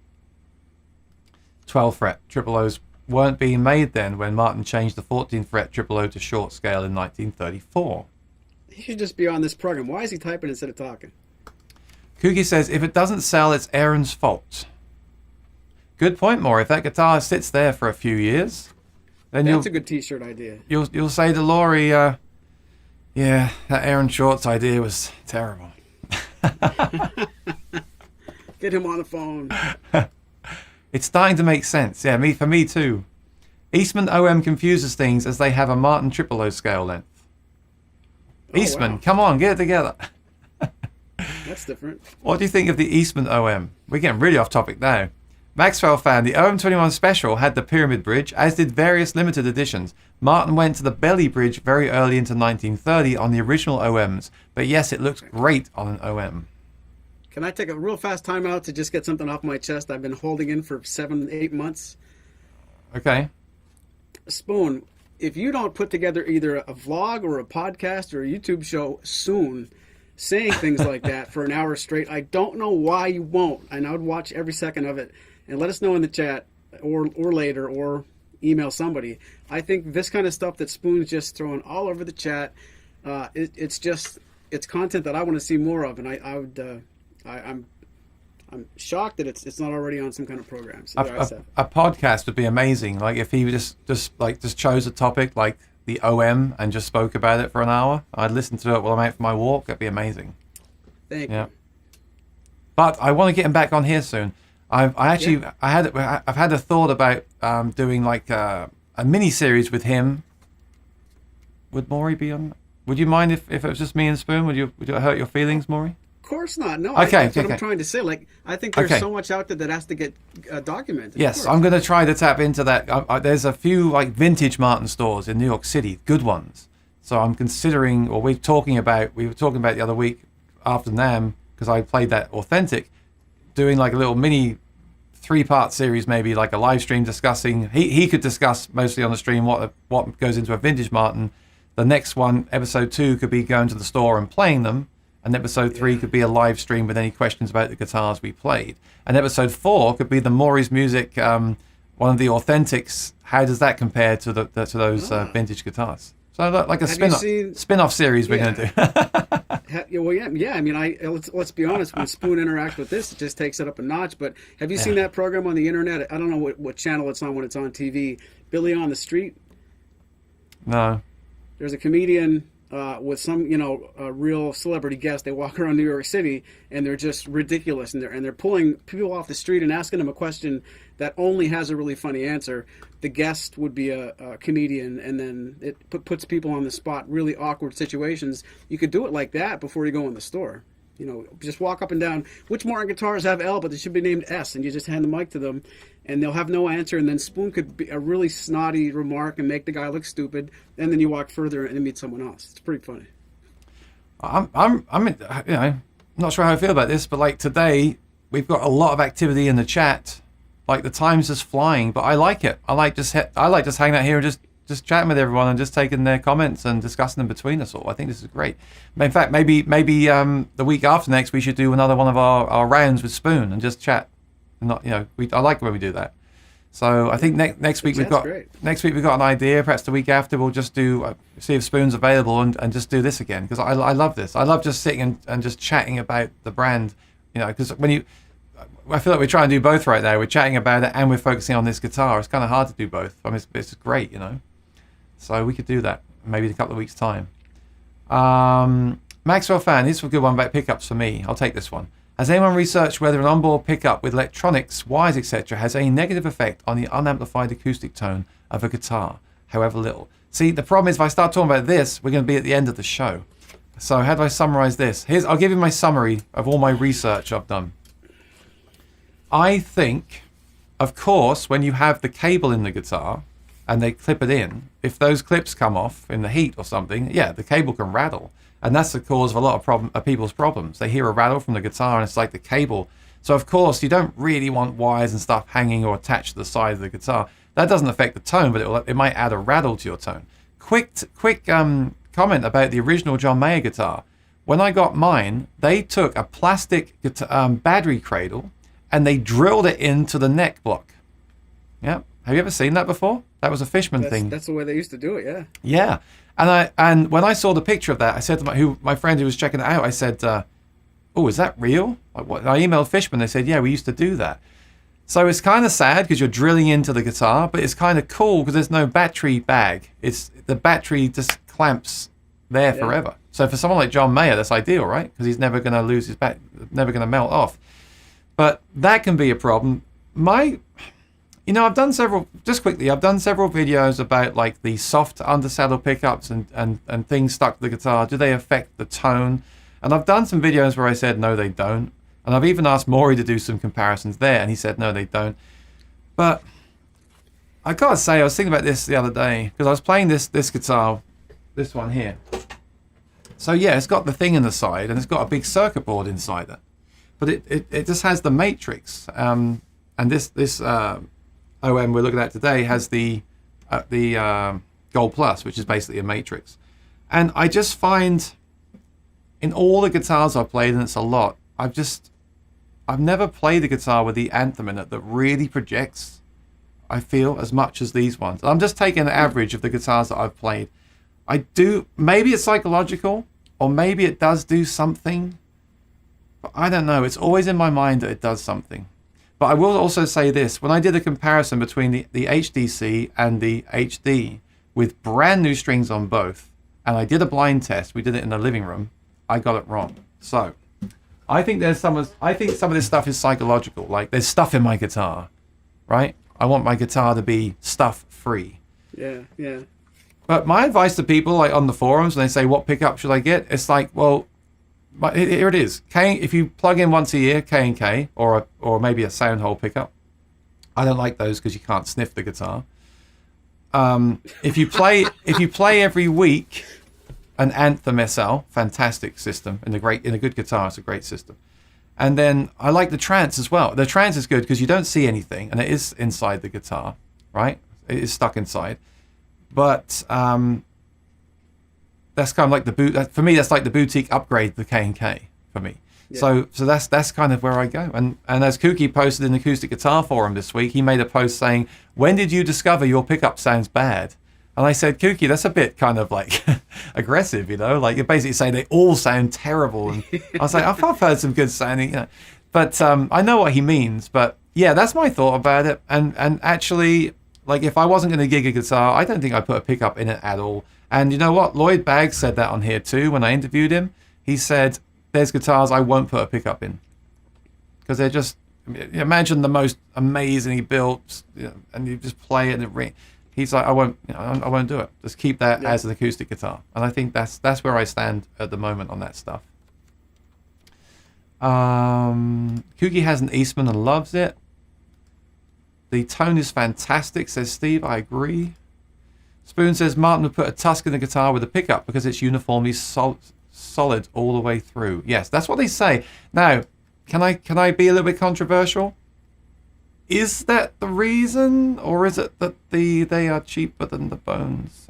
12 fret triple O's weren't being made then when Martin changed the 14 fret triple O to short scale in 1934. He should just be on this program. Why is he typing instead of talking? Kooky says, if it doesn't sell, it's Aaron's fault. Good point, More. If that guitar sits there for a few years, then that's a good t-shirt idea. You'll say to Laurie, yeah, that Aaron Shorts idea was terrible. Get him on the phone. It's starting to make sense. Yeah, for me too. Eastman OM confuses things as they have a Martin triple O scale length. Eastman, wow. Come on, get it together. That's different. What do you think of the Eastman OM? We're getting really off topic now. Maxwell fan, the OM-21 Special had the pyramid bridge, as did various limited editions. Martin went to the belly bridge very early into 1930 on the original OMs, but yes, it looks great on an OM. Can I take a real fast time out to just get something off my chest I've been holding in for 7-8 months? Okay. Spoon, if you don't put together either a vlog or a podcast or a YouTube show soon, saying things like that for an hour straight. I don't know why you won't. And I would watch every second of it. And let us know in the chat or later or email somebody. I think this kind of stuff that Spoon's just throwing all over the chat, it's content that I want to see more of. And I'm shocked that it's not already on some kind of program. So a podcast would be amazing. Like if he just chose a topic like the OM and just spoke about it for an hour. I'd listen to it while I'm out for my walk. That'd be amazing. Thank you. But I want to get him back on here soon. I've had a thought about doing like a mini series with him. Would Maury be on? Would you mind if it was just me and Spoon? Would it hurt your feelings, Maury? Of course not. No. That's what I'm trying to say. Like, I think there's so much out there that has to get documented. Yes, I'm going to try to tap into that. There's a few like vintage Martin stores in New York City, good ones. So I'm considering, or we were talking about the other week after NAMM, because I played that Authentic, doing like a little mini 3-part series, maybe like a live stream discussing. He could discuss mostly on the stream what goes into a vintage Martin. The next one, episode 2, could be going to the store and playing them. And episode 3 could be a live stream with any questions about the guitars we played. And episode 4 could be the Maury's Music, one of the Authentics. How does that compare to those vintage guitars? So like a spin-off series we're going to do. Well, yeah. I mean, let's be honest. When Spoon interacts with this, it just takes it up a notch. But have you seen that program on the internet? I don't know what channel it's on when it's on TV. Billy on the Street? No. There's a comedian with some, real celebrity guest. They walk around New York City and they're just ridiculous, and they're pulling people off the street and asking them a question that only has a really funny answer. The guest would be a comedian, and then it puts people on the spot, really awkward situations. You could do it like that before you go in the store. Just walk up and down. Which Martin guitars have L, but they should be named S, and you just hand the mic to them, and they'll have no answer. And then Spoon could be a really snotty remark and make the guy look stupid, and then you walk further and meet someone else. It's pretty funny. I'm not sure how I feel about this, but like today we've got a lot of activity in the chat. Like the time's just flying, but I like it. I like just hanging out here and just chatting with everyone and just taking their comments and discussing them between us all. I think this is great. In fact, maybe the week after next we should do another one of our rounds with Spoon and just chat. I like when we do that. So I think next week we've got an idea. Perhaps the week after we'll just do see if Spoon's available and just do this again, because I love this. I love just sitting and just chatting about the brand. Because I feel like we're trying to do both right now. We're chatting about it and we're focusing on this guitar. It's kind of hard to do both. I mean, it's great, So we could do that maybe in a couple of weeks' time. Maxwell Fan, this is a good one about pickups for me. I'll take this one. Has anyone researched whether an onboard pickup with electronics, wires, etc. has any negative effect on the unamplified acoustic tone of a guitar, however little? See, the problem is if I start talking about this, we're going to be at the end of the show. So how do I summarize this? I'll give you my summary of all my research I've done. I think, of course, when you have the cable in the guitar and they clip it in, if those clips come off in the heat or something, the cable can rattle. And that's the cause of a lot of people's problems. They hear a rattle from the guitar and it's like the cable. So, of course, you don't really want wires and stuff hanging or attached to the side of the guitar. That doesn't affect the tone, but it might add a rattle to your tone. Quick comment about the original John Mayer guitar. When I got mine, they took a plastic battery cradle and they drilled it into the neck block. Yeah. Have you ever seen that before? That was a Fishman thing. That's the way they used to do it, yeah. Yeah. And when I saw the picture of that, I said to my friend who was checking it out, I said, oh, is that real? I emailed Fishman. They said, yeah, we used to do that. So it's kind of sad because you're drilling into the guitar, but it's kind of cool because there's no battery bag. The battery just clamps there forever. So for someone like John Mayer, that's ideal, right? Because he's never going to lose his never going to melt off. But that can be a problem. I've done several videos about like the soft undersaddle pickups and things stuck to the guitar. Do they affect the tone? And I've done some videos where I said, no, they don't. And I've even asked Maury to do some comparisons there, and he said, no, they don't. But I gotta say, I was thinking about this the other day, because I was playing this guitar, this one here. So yeah, it's got the thing in the side, and it's got a big circuit board inside it. But it just has the matrix. And this OM we're looking at today has the Gold Plus, which is basically a matrix. And I just find in all the guitars I've played, and it's a lot, I've never played a guitar with the Anthem in it that really projects, I feel, as much as these ones. I'm just taking the average of the guitars that I've played. Maybe it's psychological, or maybe it does do something, but I don't know. It's always in my mind that it does something. But I will also say this. When I did a comparison between the HDC and the HD with brand new strings on both, and I did a blind test, we did it in the living room, I got it wrong. So I think some of this stuff is psychological. Like, there's stuff in my guitar, right? I want my guitar to be stuff free. Yeah, yeah. But my advice to people, like on the forums, when they say, what pickup should I get? It's like, well, here it is. If you plug in once a year, K&K, or maybe a sound hole pickup. I don't like those because you can't sniff the guitar. If you play every week, an Anthem SL, fantastic system, in a good guitar, it's a great system. And then I like the Trance as well. The Trance is good because you don't see anything, and it is inside the guitar, right? It is stuck inside. But that's kind of like for me. That's like the boutique upgrade, the K&K for me. Yeah. So that's kind of where I go. And as Kooky posted in the Acoustic Guitar Forum this week, he made a post saying, "When did you discover your pickup sounds bad?" And I said, Kooky, that's a bit kind of like aggressive, you know. Like, you're basically saying they all sound terrible. And I was like, I've heard some good sounding, you know. But I know what he means. But yeah, that's my thought about it. And actually, like, if I wasn't going to gig a guitar, I don't think I'd put a pickup in it at all. And you know what? Lloyd Baggs said that on here too when I interviewed him. He said, there's guitars I won't put a pickup in. Because they're just, imagine the most amazingly built, you know, and you just play it and it ring. He's like, I won't do it. Just keep that as an acoustic guitar. And I think that's where I stand at the moment on that stuff. Kooky has an Eastman and loves it. The tone is fantastic, says Steve. I agree. Spoon says Martin would put a tusk in the guitar with a pickup because it's uniformly solid all the way through. Yes, that's what they say. Now, can I be a little bit controversial? Is that the reason, or is it that they are cheaper than the bones?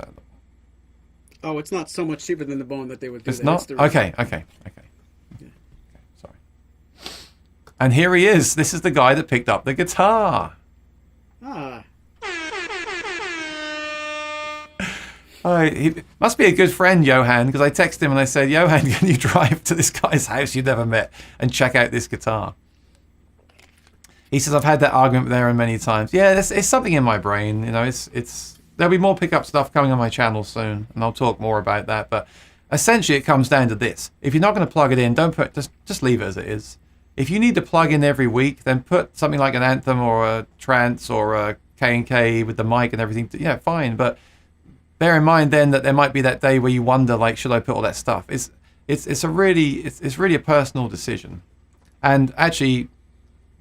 Oh, it's not so much cheaper than the bone that they would do it's that. Not? Okay. Yeah. Okay, sorry. And here he is. This is the guy that picked up the guitar. Ah. He must be a good friend, Johan, because I texted him and I said, Johan, can you drive to this guy's house you never met and check out this guitar? He says, I've had that argument with Aaron many times. Yeah, it's something in my brain. You know, it's there'll be more pickup stuff coming on my channel soon, and I'll talk more about that. But essentially, it comes down to this. If you're not going to plug it in, just leave it as it is. If you need to plug in every week, then put something like an Anthem or a Trance or a K&K with the mic and everything. Yeah, fine. But bear in mind then that there might be that day where you wonder, like, should I put all that stuff? It's really a personal decision. And actually,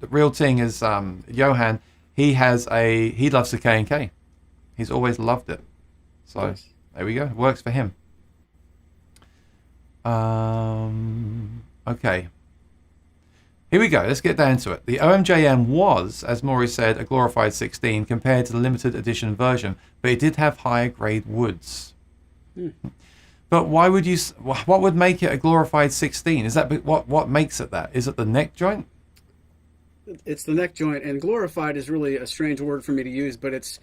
the real thing is Johan. He loves the K&K. He's always loved it. So nice. There we go. It works for him. Okay. Here we go. Let's get down to it. The OM-JM was, as Maury said, a glorified 16 compared to the limited edition version, but it did have higher grade woods. But what would make it a glorified 16? Is that what makes it that? Is it the neck joint? It's the neck joint, and glorified is really a strange word for me to use, but it's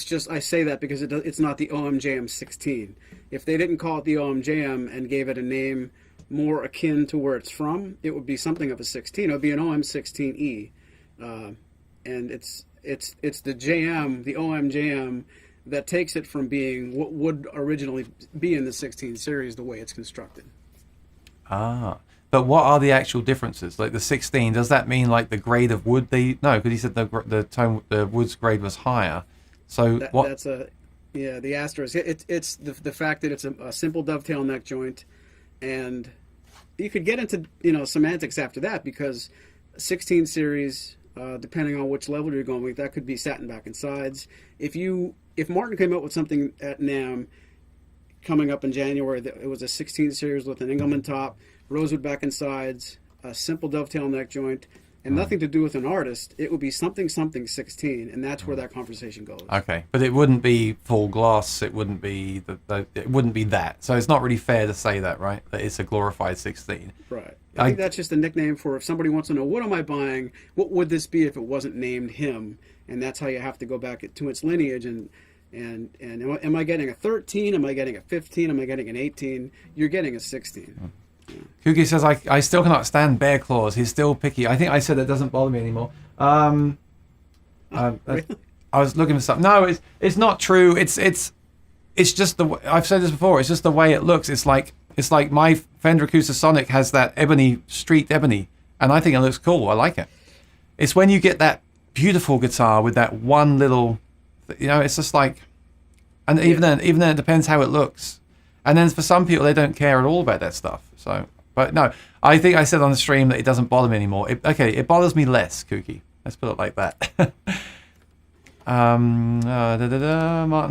just, I say that because it's not the OM-JM 16. If they didn't call it the OM-JM and gave it a name more akin to where it's from, it would be something of a 16. It would be an OM-16E, and it's the JM, the OM-JM, that takes it from being what would originally be in the 16 series the way it's constructed. But what are the actual differences? Like the 16, does that mean like the grade of wood no, because he said the wood's grade was higher. So that's the asterisk. It's the fact that it's a simple dovetail neck joint, and you could get into semantics after that, because 16 series, depending on which level you're going with, that could be satin back and sides. If Martin came up with something at NAMM coming up in January, that it was a 16 series with an Engelmann top, rosewood back and sides, a simple dovetail neck joint, and nothing to do with an artist, it would be something 16, and that's where that conversation goes. Okay, but it wouldn't be full gloss. It wouldn't be it wouldn't be that. So it's not really fair to say that, right? That it's a glorified 16. Right. I think that's just a nickname for if somebody wants to know, what am I buying? What would this be if it wasn't named him? And that's how you have to go back to its lineage and am I getting a 13? Am I getting a 15? Am I getting an 18? You're getting a 16. Kuki says, I still cannot stand bear claws. He's still picky. I think I said that doesn't bother me anymore. Really? I was looking for something. No, it's not true. It's just I've said this before. It's just the way it looks. It's like my Fender Acoustasonic has that streaked ebony, and I think it looks cool. I like it. It's when you get that beautiful guitar with that one little, it's just like, and even then it depends how it looks. And then for some people, they don't care at all about that stuff. So, but no, I think I said on the stream that it doesn't bother me anymore. It bothers me less, Kooky. Let's put it like that. Martin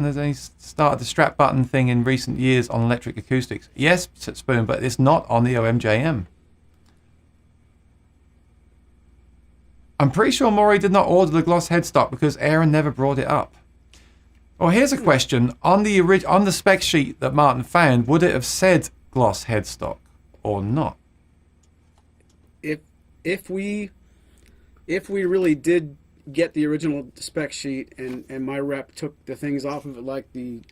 has only started the strap button thing in recent years on electric acoustics. Yes, Spoon, but it's not on the OM-JM. I'm pretty sure Maury did not order the gloss headstock because Aaron never brought it up. Well, here's a question. On the spec sheet that Martin found, would it have said gloss headstock or not? If we really did get the original spec sheet and my rep took the things off of it, like the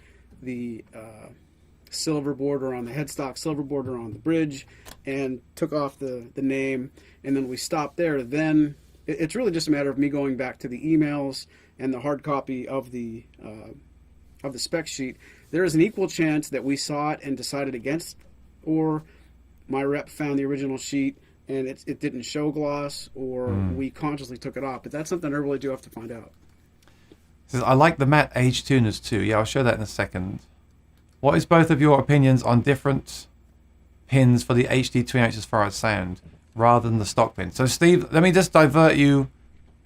silver border on the headstock, silver border on the bridge, and took off the name, and then we stopped there, then it's really just a matter of me going back to the emails and the hard copy of the spec sheet. There is an equal chance that we saw it and decided against, or my rep found the original sheet and it didn't show gloss, or we consciously took it off. But that's something I really do have to find out. Says, I like the matte age tuners too. Yeah, I'll show that in a second. What is both of your opinions on different pins for the HD28 as far as sound, rather than the stock pin? So Steve, let me just divert you,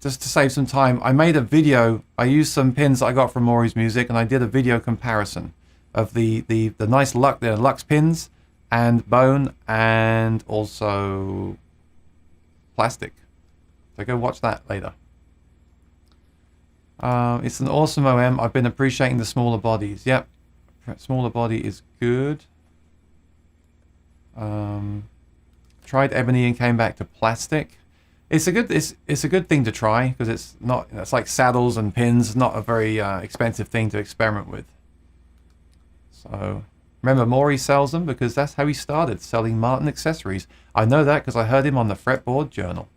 just to save some time. I made a video. I used some pins that I got from Maury's Music, and I did a video comparison of the nice Lux pins and bone, and also plastic. So go watch that later. It's an awesome OM. I've been appreciating the smaller bodies. Yep, smaller body is good. Tried ebony and came back to plastic. It's a good thing to try, because it's not, it's like saddles and pins. It's not a very expensive thing to experiment with. So remember, Maury sells them because that's how he started, selling Martin accessories. I know that because I heard him on the Fretboard Journal.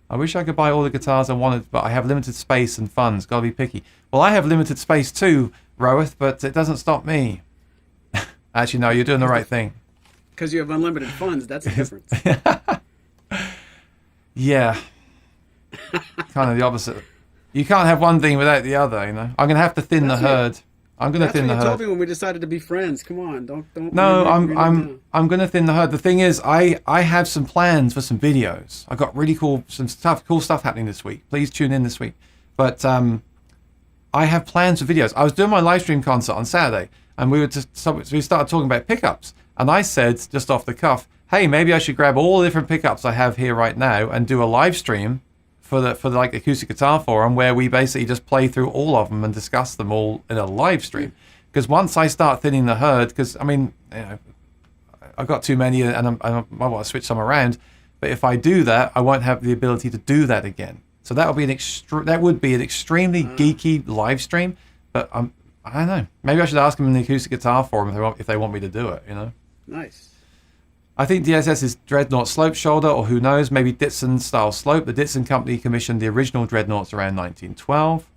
I wish I could buy all the guitars I wanted, but I have limited space and funds. Gotta be picky. Well, I have limited space too, Roeth, but it doesn't stop me. Actually, no, you're doing the right thing. Because you have unlimited funds, that's the difference. Yeah. Kind of the opposite. You can't have one thing without the other, I'm going to have to thin the herd. I'm going to thin the herd. That's what you told me when we decided to be friends. Come on, don't. No, I'm going to thin the herd. The thing is, I have some plans for some videos. I got really cool stuff happening this week. Please tune in this week. But I have plans for videos. I was doing my live stream concert on Saturday, and we started talking about pickups, and I said just off the cuff, hey, maybe I should grab all the different pickups I have here right now and do a live stream for the like acoustic guitar forum, where we basically just play through all of them and discuss them all in a live stream. Because once I start thinning the herd, because I've got too many and I want to switch some around, but if I do that, I won't have the ability to do that again. So that would be an extremely geeky live stream. But I don't know. Maybe I should ask them in the acoustic guitar forum if they want me to do it. Nice. I think DSS is Dreadnought slope shoulder, or who knows, maybe Ditson style slope. The Ditson company commissioned the original Dreadnoughts around 1912.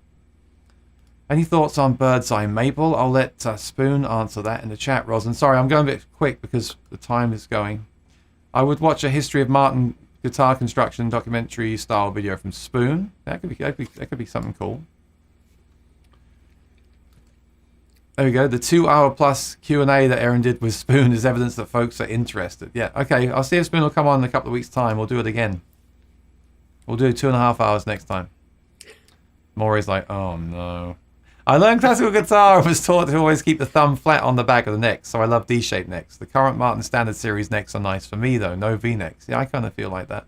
Any thoughts on Bird's Eye Maple? I'll let Spoon answer that in the chat, Rosin. Sorry, I'm going a bit quick because the time is going. I would watch a history of Martin guitar construction documentary style video from Spoon. That could be something cool. There we go. The 2-hour plus Q&A that Aaron did with Spoon is evidence that folks are interested. Yeah, okay. I'll see if Spoon will come on in a couple of weeks' time. We'll do it again. We'll do 2.5 hours next time. Maury's like, oh no. I learned classical guitar and was taught to always keep the thumb flat on the back of the neck, so I love D-shaped necks. The current Martin Standard Series necks are nice for me, though. No V-necks. Yeah, I kind of feel like that.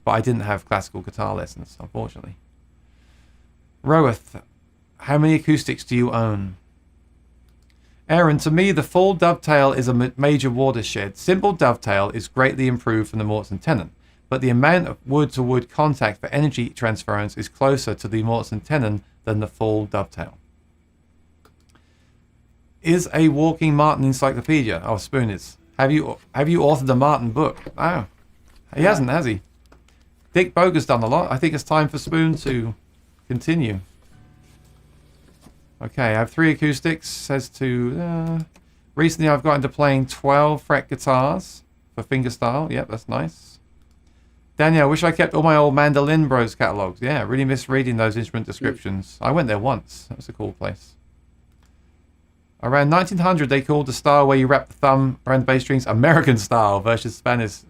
but I didn't have classical guitar lessons, unfortunately. Roeth, how many acoustics do you own? Aaron, to me, the full dovetail is a major watershed. Simple dovetail is greatly improved from the Morton Tenon, but the amount of wood-to-wood contact for energy transference is closer to the Morton Tenon than the full dovetail. Is a walking Martin encyclopedia? Oh, Spoon is. Have you authored a Martin book? Oh, he hasn't, has he? Dick Boger's done a lot. I think it's time for Spoon to continue. Okay, I have 3 acoustics. Says to... recently I've got into playing 12 fret guitars for fingerstyle. Yep, that's nice. Danielle, I wish I kept all my old Mandolin Bros catalogs. Yeah, really miss reading those instrument descriptions. I went there once. That was a cool place. Around 1900, they called the style where you wrap the thumb around the bass strings American style versus Spanish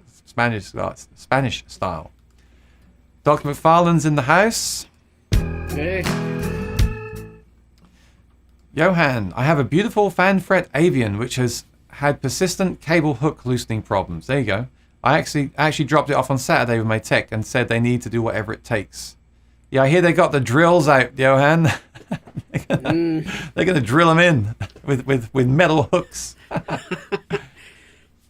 style. Dr. McFarlane's in the house. Hey. Johan, I have a beautiful fan fret Avian which has had persistent cable hook loosening problems. There you go. I actually dropped it off on Saturday with my tech and said they need to do whatever it takes. Yeah, I hear they got the drills out, Johan. They're gonna drill them in with metal hooks.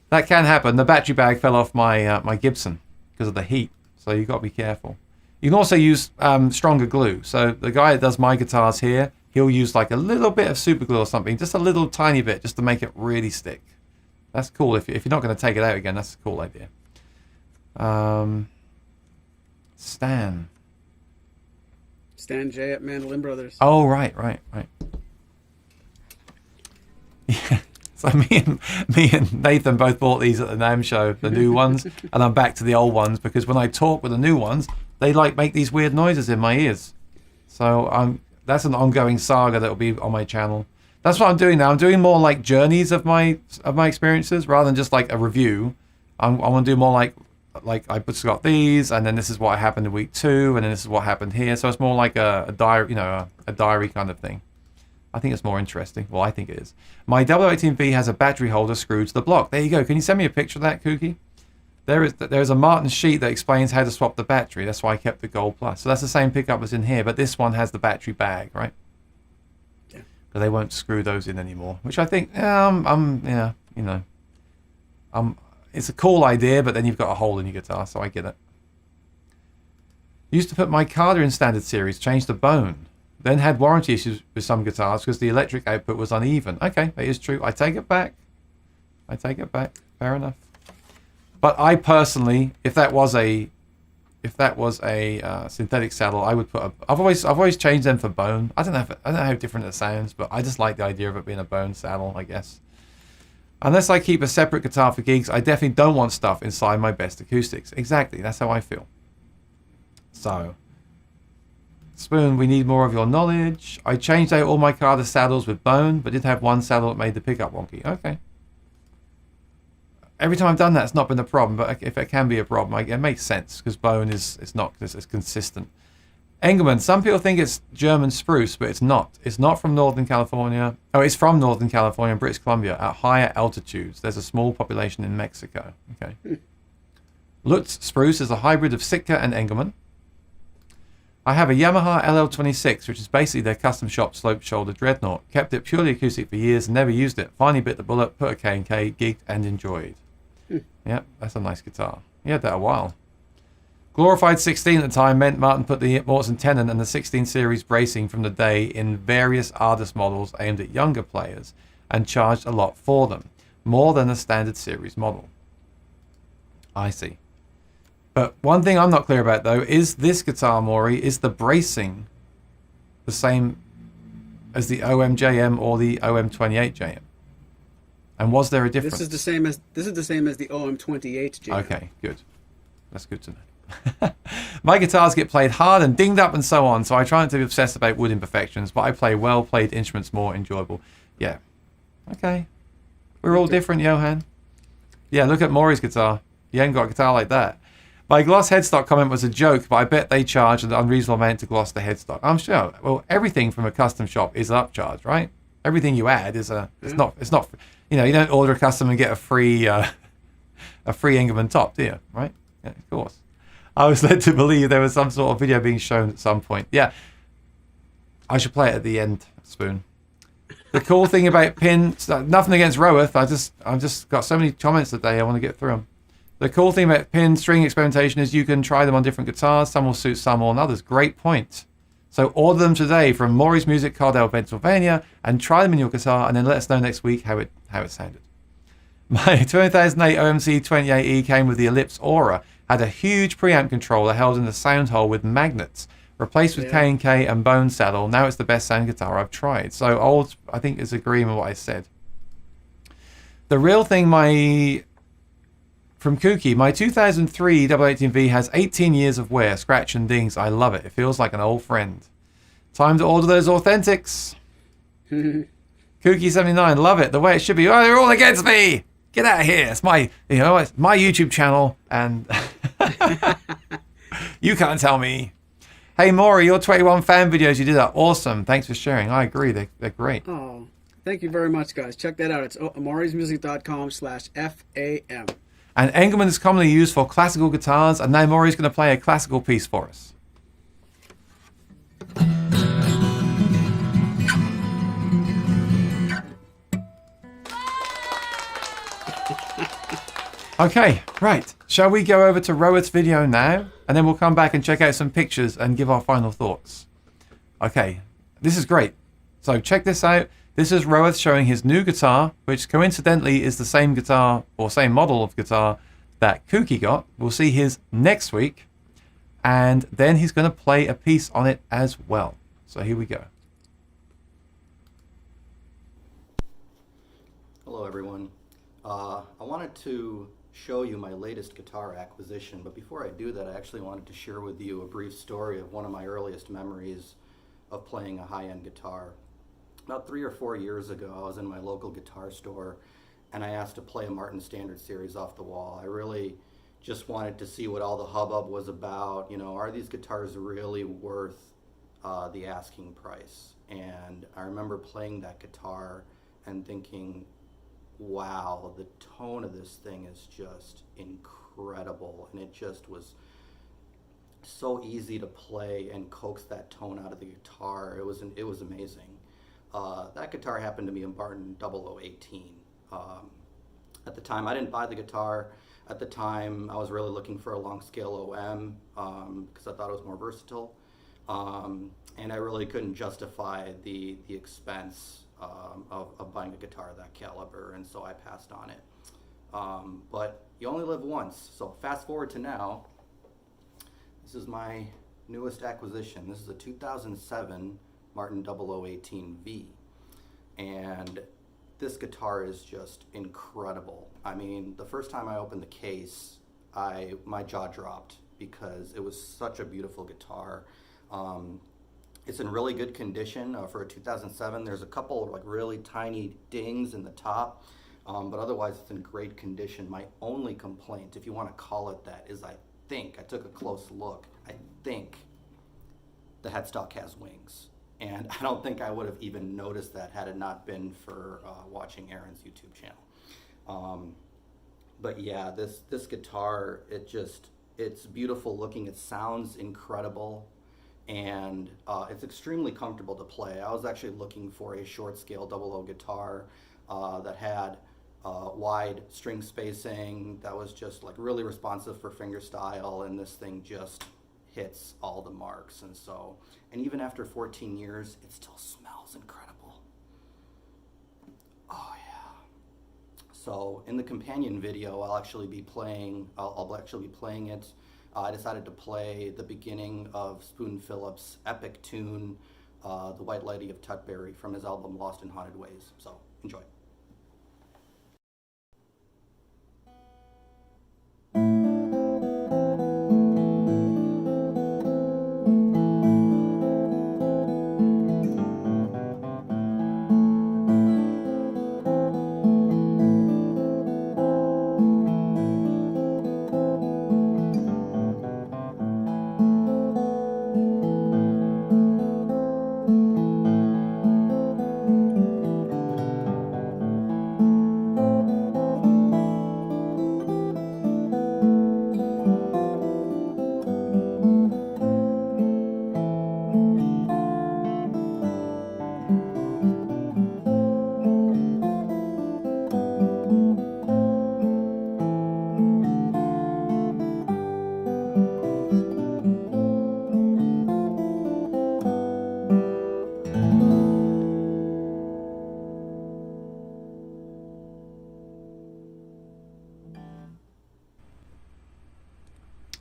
That can happen. The battery bag fell off my Gibson because of the heat, so you got to be careful. You can also use stronger glue. So the guy that does my guitars here, he'll use like a little bit of super glue or something, just a little tiny bit, just to make it really stick. That's cool. If you're not going to take it out again, that's a cool idea. Stan J at Mandolin Brothers. Oh, right. Yeah. So me and Nathan both bought these at the NAMM show, the new ones, and I'm back to the old ones because when I talk with the new ones, they like make these weird noises in my ears. So that's an ongoing saga that will be on my channel. That's what I'm doing now. I'm doing more like journeys of my experiences rather than just like a review. I want to do more like I just got these, and then this is what happened in week 2, and then this is what happened here. So it's more like a diary, a diary kind of thing. I think it's more interesting. Well, I think it is. My 0018V has a battery holder screwed to the block. There you go. Can you send me a picture of that, Kooky? There is a Martin sheet that explains how to swap the battery. That's why I kept the Gold Plus. So that's the same pickup as in here, but this one has the battery bag, right? Yeah. But they won't screw those in anymore, which I think, it's a cool idea, but then you've got a hole in your guitar, so I get it. Used to put my Carter in standard series, changed the bone. Then had warranty issues with some guitars because the electric output was uneven. Okay, that is true. I take it back. Fair enough. But I personally, if that was a synthetic saddle, I would put I've always changed them for bone. I don't know how different it sounds, but I just like the idea of it being a bone saddle, I guess. Unless I keep a separate guitar for gigs, I definitely don't want stuff inside my best acoustics. Exactly, that's how I feel. So, Spoon, we need more of your knowledge. I changed out all my Carter saddles with bone, but did have one saddle that made the pickup wonky. Okay. Every time I've done that, it's not been a problem, but if it can be a problem, it makes sense, because bone is not as consistent. Engelmann, some people think it's German spruce, but it's not. It's not from Northern California. Oh, it's from Northern California and British Columbia at higher altitudes. There's a small population in Mexico. Okay. Lutz spruce is a hybrid of Sitka and Engelmann. I have a Yamaha LL26, which is basically their custom shop sloped shoulder dreadnought. Kept it purely acoustic for years and never used it. Finally bit the bullet, put a K&K, gigged and enjoyed. Yep, that's a nice guitar. He had that a while. Glorified 16 at the time meant Martin put the Morton Tenon and the 16 series bracing from the day in various Ardus models aimed at younger players and charged a lot for them, more than a standard series model. I see. But one thing I'm not clear about though is this guitar, Maury, is the bracing the same as the OM-JM or the OM-28JM? And was there a difference? This is the same as the OM-28JM. Okay, good. That's good to know. My guitars get played hard and dinged up and so on, so I try not to be obsessed about wood imperfections, but I play well played instruments more enjoyable. Yeah. Okay. We're all different, Johan. Yeah, look at Maury's guitar. You ain't got a guitar like that. My gloss headstock comment was a joke, but I bet they charge an unreasonable amount to gloss the headstock. I'm sure. Well, everything from a custom shop is an upcharge, right? Everything you add is it's not, you don't order a custom and get a free Engelmann top, do you? Right? Yeah, of course. I was led to believe there was some sort of video being shown at some point. Yeah. I should play it at the end, Spoon. The cool thing about pin, nothing against Roeth. I've just got so many comments today. I want to get through them. The cool thing about pin string experimentation is you can try them on different guitars. Some will suit some more than others. Great point. So order them today from Maury's Music, Cardell, Pennsylvania, and try them in your guitar, and then let us know next week how it sounded. My 2008 OM-28E came with the Ellipse Aura. Had a huge preamp controller held in the sound hole with magnets. Replaced with K&K and Bone Saddle. Now it's the best sound guitar I've tried. So old, I think, is agreeing with what I said. The real thing, from Kooky, my 2003 18V has 18 years of wear, scratch and dings. I love it. It feels like an old friend. Time to order those authentics. Kooky79, love it. The way it should be. Oh, they're all against me. Get out of here. It's my YouTube channel, and you can't tell me. Hey, Maury, your 21 fan videos you did are awesome. Thanks for sharing. I agree. They're great. Oh, thank you very much, guys. Check that out. It's maurysmusic.com/FAM. And Engelmann is commonly used for classical guitars, and now Maury's going to play a classical piece for us. Okay, right. Shall we go over to Roeth's video now? And then we'll come back and check out some pictures and give our final thoughts. Okay, this is great. So check this out. This is Roeth showing his new guitar, which coincidentally is the same guitar or same model of guitar that Kooky got. We'll see his next week. And then he's going to play a piece on it as well. So here we go. Hello everyone. I wanted to show you my latest guitar acquisition, but before I do that, I actually wanted to share with you a brief story of one of my earliest memories of playing a high-end guitar. About 3 or 4 years ago, I was in my local guitar store and I asked to play a Martin Standard Series off the wall. I really just wanted to see what all the hubbub was about. You know, are these guitars really worth the asking price? And I remember playing that guitar and thinking, wow, the tone of this thing is just incredible, and it just was so easy to play and coax that tone out of the guitar. It was amazing. That guitar happened to be a Barton 0018. At the time, I didn't buy the guitar. At the time, I was really looking for a long scale OM because I thought it was more versatile, and I really couldn't justify the expense of buying a guitar of that caliber, and so I passed on it. But you only live once, so fast forward to now. This is my newest acquisition. This is a 2007 Martin 0018V, and this guitar is just incredible. I mean, the first time I opened the case, my jaw dropped because it was such a beautiful guitar. It's in really good condition for a 2007. There's a couple of like really tiny dings in the top, but otherwise it's in great condition. My only complaint, if you want to call it that, is I took a close look. I think the headstock has wings, and I don't think I would have even noticed that had it not been for watching Aaron's YouTube channel. But yeah, this guitar, it's beautiful looking. It sounds incredible. And it's extremely comfortable to play. I was actually looking for a short scale 00 guitar that had wide string spacing, that was just like really responsive for fingerstyle, and this thing just hits all the marks. And even after 14 years, it still smells incredible. Oh yeah. So in the companion video, I'll actually be playing it. I decided to play the beginning of Spoon Phillips' epic tune, The White Lady of Tutbury, from his album Lost in Haunted Ways. So, enjoy.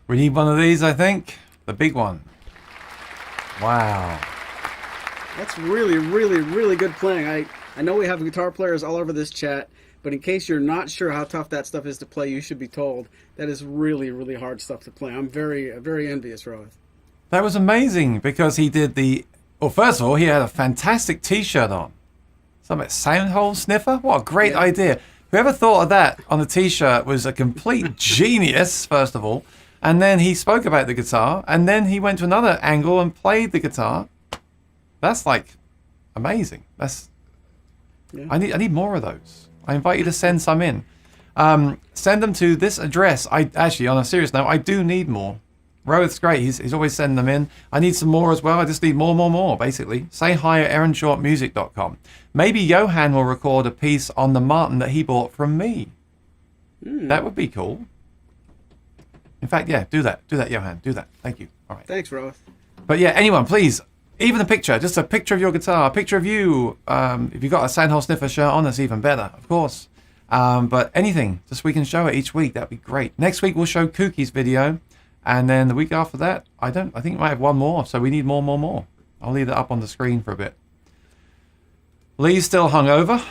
We need one of these, I think. The big one. Wow. That's really, really, really good playing. I know we have guitar players all over this chat, but in case you're not sure how tough that stuff is to play, you should be told that is really, really hard stuff to play. I'm very, very envious, Rohith. That was amazing because he did the... Well, first of all, he had a fantastic T-shirt on. Something like sound hole sniffer? What a great idea. Whoever thought of that on the T-shirt was a complete genius, first of all. And then he spoke about the guitar, and then he went to another angle and played the guitar. That's like amazing. That's... Yeah. I need more of those. I invite you to send some in. Send them to this address. I actually, on a serious note, I do need more. Rohith's great. He's always sending them in. I need some more as well. I just need more, basically. Say hi at aaronshortmusic.com. Maybe Johan will record a piece on the Martin that he bought from me. That would be cool. In fact, yeah, do that. Do that, Johan. Do that. Thank you. All right. Thanks, Rohith. But yeah, anyone, please. Even a picture. Just a picture of your guitar. A picture of you. If you've got a Soundhole Sniffer shirt on, that's even better, of course. But anything, just we can show it each week. That'd be great. Next week, we'll show Kookie's video. And then the week after that, I think we might have one more. So we need more. I'll leave that up on the screen for a bit. Lee's still hungover.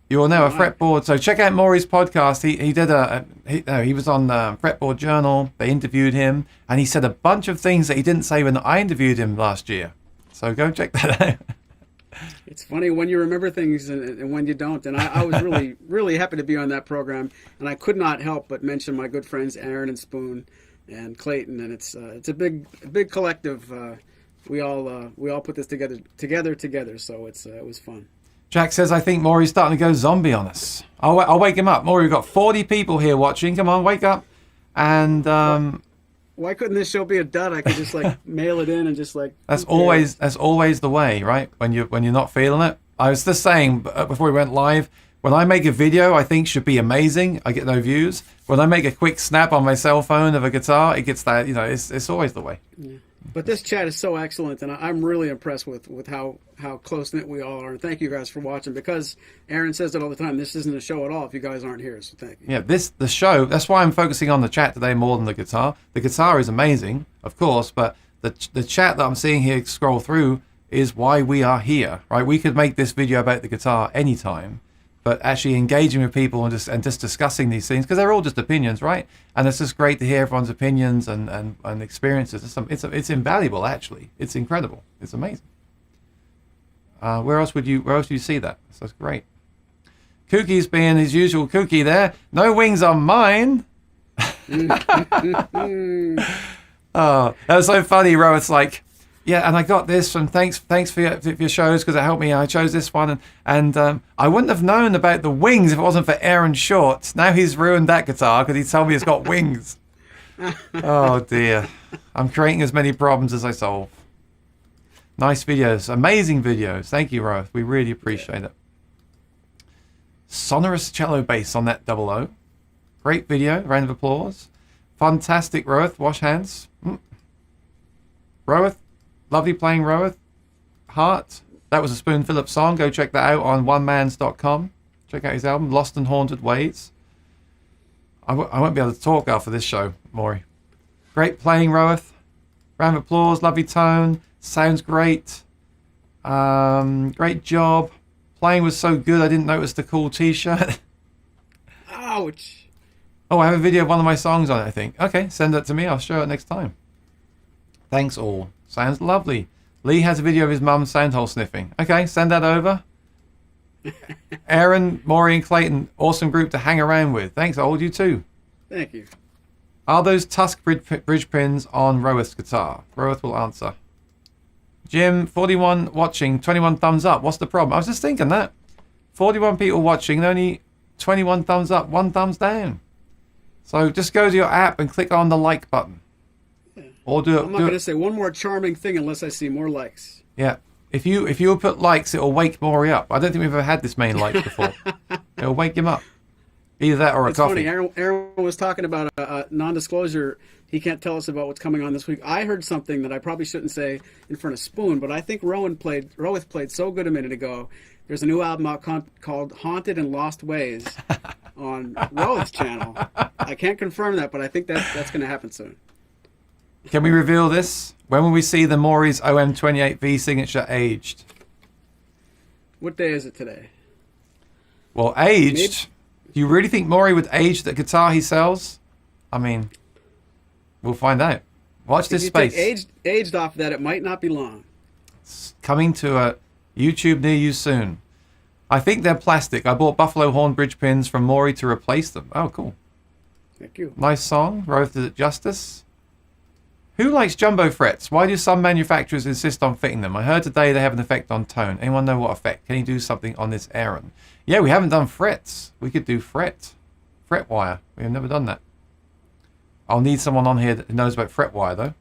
You are now a fretboard. So check out Maury's podcast. He was on Fretboard Journal. They interviewed him, and he said a bunch of things that he didn't say when I interviewed him last year. So go check that out. It's funny when you remember things and when you don't. And I was really, really happy to be on that program. And I could not help but mention my good friends Aaron and Spoon and Clayton. And it's a big collective. We all put this together. So it was fun. Jack says, I think Maury's starting to go zombie on us. I'll wake him up. Maury, we've got 40 people here watching. Come on, wake up. And why couldn't this show be a dud? I could just mail it in and just that's always the way, right? When you're not feeling it. I was just saying before we went live, when I make a video I think should be amazing, I get no views. When I make a quick snap on my cell phone of a guitar, it gets that, it's always the way. Yeah. But this chat is so excellent, and I'm really impressed with how close-knit we all are. And thank you guys for watching, because Aaron says it all the time, this isn't a show at all if you guys aren't here, so thank you. Yeah, the show, that's why I'm focusing on the chat today more than the guitar. The guitar is amazing, of course, but the chat that I'm seeing here scroll through is why we are here, right? We could make this video about the guitar anytime, but actually engaging with people and just discussing these things, because they're all just opinions, right? And it's just great to hear everyone's opinions and experiences. It's invaluable, actually. It's incredible. It's amazing. Where else would you see that? So that's great. Kookie's being his usual Kookie there. No wings on mine. Oh, that was so funny, Ro. It's like, yeah, and I got this, and thanks for your shows, because it helped me. I chose this one, and I wouldn't have known about the wings if it wasn't for Aaron Short. Now he's ruined that guitar because he told me it's got wings. Oh dear, I'm creating as many problems as I solve. Nice videos, amazing videos. Thank you, Roth. We really appreciate it. Sonorous cello bass on that 00. Great video. Round of applause. Fantastic, Roth. Wash hands. Roth. Lovely playing, Roeth. Heart. That was a Spoon Phillips song. Go check that out on onemans.com. Check out his album, Lost and Haunted Ways. I won't be able to talk after this show, Maury. Great playing, Roeth. Round of applause. Lovely tone. Sounds great. Great job. Playing was so good I didn't notice the cool t-shirt. Ouch. Oh, I have a video of one of my songs on it, I think. Okay, send that to me. I'll show it next time. Thanks all. Sounds lovely. Lee has a video of his mum soundhole sniffing. Okay, send that over. Aaron, Maury, and Clayton, awesome group to hang around with. Thanks, old. You too. Thank you. Are those Tusk bridge pins on Roeth's guitar? Roeth will answer. Jim, 41 watching, 21 thumbs up. What's the problem? I was just thinking that. 41 people watching and only 21 thumbs up, 1 thumbs down. So just go to your app and click on the like button. Or do it. I'm not going to say one more charming thing unless I see more likes. Yeah. If you put likes, it'll wake Maury up. I don't think we've ever had this many likes before. It'll wake him up. Either that or a coffee. It's funny. Aaron was talking about a non-disclosure. He can't tell us about what's coming on this week. I heard something that I probably shouldn't say in front of Spoon, but I think Roeth played so good a minute ago. There's a new album out called Haunted and Lost Ways on Roeth's channel. I can't confirm that, but I think that's going to happen soon. Can we reveal this? When will we see the Maury's OM-28 V signature aged? What day is it today? Well, aged. Do you really think Maury would age the guitar he sells? I mean, we'll find out. Watch this space. If you take aged off that, it might not be long. It's coming to a YouTube near you soon. I think they're plastic. I bought buffalo horn bridge pins from Maury to replace them. Oh, cool. Thank you. Nice song. Roth did it justice. Who likes jumbo frets? Why do some manufacturers insist on fitting them? I heard today they have an effect on tone. Anyone know what effect? Can you do something on this errand? Yeah, we haven't done frets. We could do fret wire. We have never done that. I'll need someone on here that knows about fret wire, though.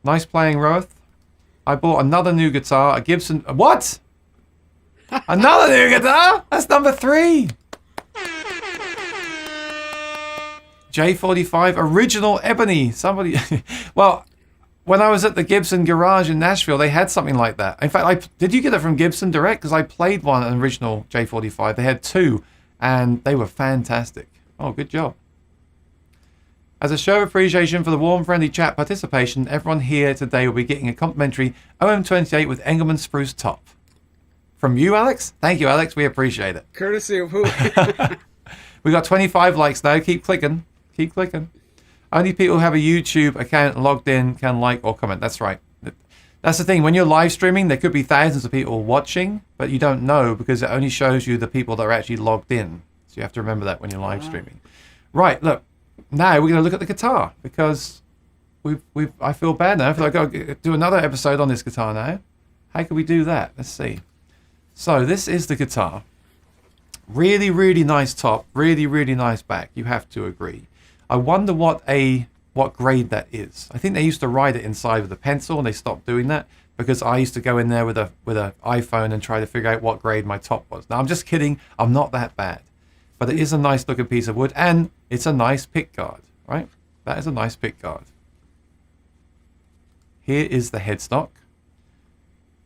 Nice playing, Roth. I bought another new guitar, a Gibson... What? Another new guitar? That's number 3. J45 original ebony. Somebody... Well, when I was at the Gibson garage in Nashville, they had something like that. In fact, did you get it from Gibson direct? Because I played one, an original J45. They had 2, and they were fantastic. Oh, good job. As a show of appreciation for the warm, friendly chat participation, everyone here today will be getting a complimentary OM-28 with Engelmann spruce top. From you, Alex? Thank you, Alex. We appreciate it. Courtesy of who? We got 25 likes now. Keep clicking. Keep clicking. Only people who have a YouTube account logged in can like or comment. That's right. That's the thing. When you're live streaming, there could be thousands of people watching, but you don't know because it only shows you the people that are actually logged in. So you have to remember that when you're live streaming. Right, look. Now we're going to look at the guitar because I feel bad now. I feel like I've got to do another episode on this guitar now. How can we do that? Let's see. So this is the guitar. Really, really nice top. Really, really nice back. You have to agree. I wonder what grade that is. I think they used to write it inside with a pencil and they stopped doing that because I used to go in there with a iPhone and try to figure out what grade my top was. Now I'm just kidding. I'm not that bad. But it is a nice looking piece of wood and it's a nice pick guard, right? That is a nice pick guard. Here is the headstock.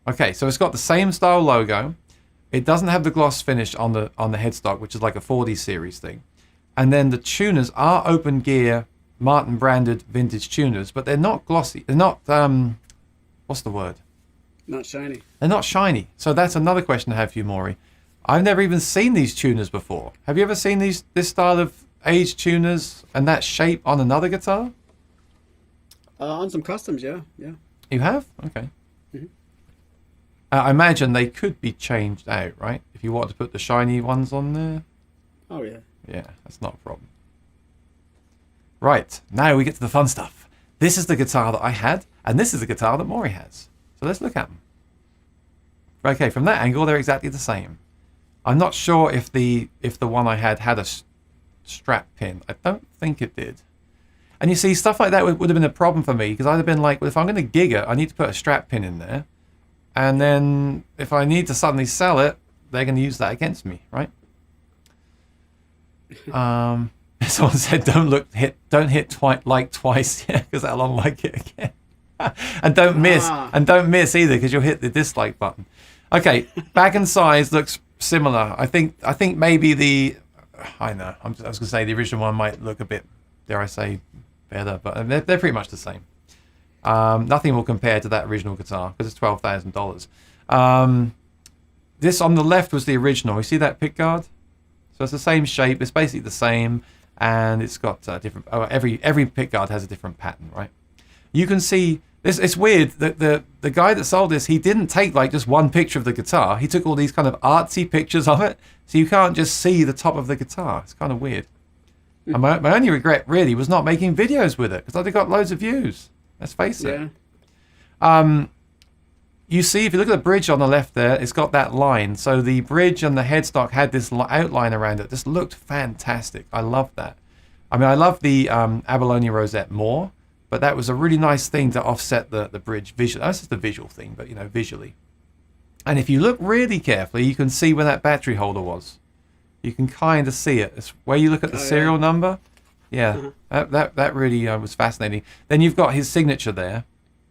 Okay, so it's got the same style logo. It doesn't have the gloss finish on the headstock, which is like a 40 series thing. And then the tuners are open gear Martin branded vintage tuners, but they're not glossy. They're not what's the word? Not shiny. They're not shiny. So that's another question I have for you, Maury. I've never even seen these tuners before. Have you ever seen this style of aged tuners and that shape on another guitar? On some customs, yeah. You have? Okay. Mm-hmm. I imagine they could be changed out, right? If you wanted to put the shiny ones on there. Oh, yeah. Yeah, that's not a problem. Right, now we get to the fun stuff. This is the guitar that I had, and this is the guitar that Maury has. So let's look at them. Okay, from that angle, they're exactly the same. I'm not sure if the one I had a strap pin. I don't think it did. And you see, stuff like that would have been a problem for me, because I'd have been like, well, if I'm going to gig it, I need to put a strap pin in there. And then if I need to suddenly sell it, they're going to use that against me, right? Someone said, don't hit twice, yeah, because I'll unlike it again. and don't miss either, because you'll hit the dislike button. Okay, back and size looks similar. I think maybe I know. I was going to say the original one might look a bit, dare I say, better, but they're pretty much the same. Nothing will compare to that original guitar because it's $12,000. This on the left was the original. You see that pickguard? So it's the same shape. It's basically the same, and it's got different. Every pickguard has a different pattern, right? You can see this. It's weird that the guy that sold this, he didn't take like just one picture of the guitar. He took all these kind of artsy pictures of it, so you can't just see the top of the guitar. It's kind of weird. And my only regret really was not making videos with it because I'd have got loads of views. Let's face it. Yeah. You see, if you look at the bridge on the left there, it's got that line. So the bridge and the headstock had this outline around it. This looked fantastic. I love that. I mean, I love the abalone rosette more, but that was a really nice thing to offset the bridge visually. That's just a visual thing, but, visually. And if you look really carefully, you can see where that battery holder was. You can kind of see it. It's where you look at the serial number. Yeah, that really was fascinating. Then you've got his signature there.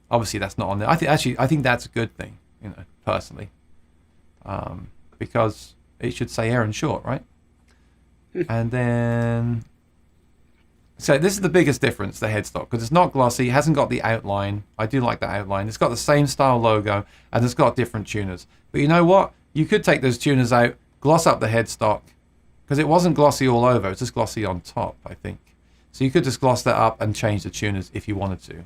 Obviously, that's not on there. I think that's a good thing, personally, because it should say Aaron Short, right? And then So this is the biggest difference, the headstock, because it's not glossy, it hasn't got the outline. I do like that outline. It's got the same style logo, and it's got different tuners. But you know what? You could take those tuners out, gloss up the headstock, because it wasn't glossy all over, it's just glossy on top, I think. So you could just gloss that up and change the tuners if you wanted to.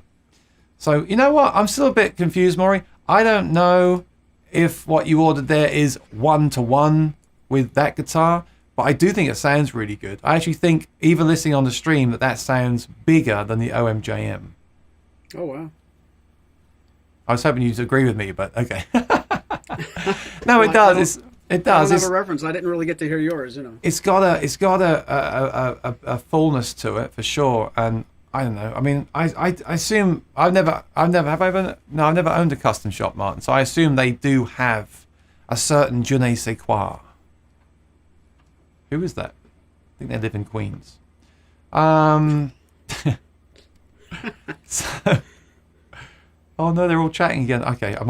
So, you know what? I'm still a bit confused, Maury. I don't know if what you ordered there is one-to-one with that guitar, but I do think it sounds really good. I actually think, even listening on the stream, that sounds bigger than the OM-JM. Oh, wow. I was hoping you'd agree with me, but okay. No, it does. It does. I don't have a reference. I didn't really get to hear yours, you know. It's got a fullness to it for sure, and I don't know. I mean, I assume I've never owned a custom shop, Martin. So I assume they do have a certain je ne sais quoi. Who is that? I think they live in Queens. So, oh no, they're all chatting again. Okay, I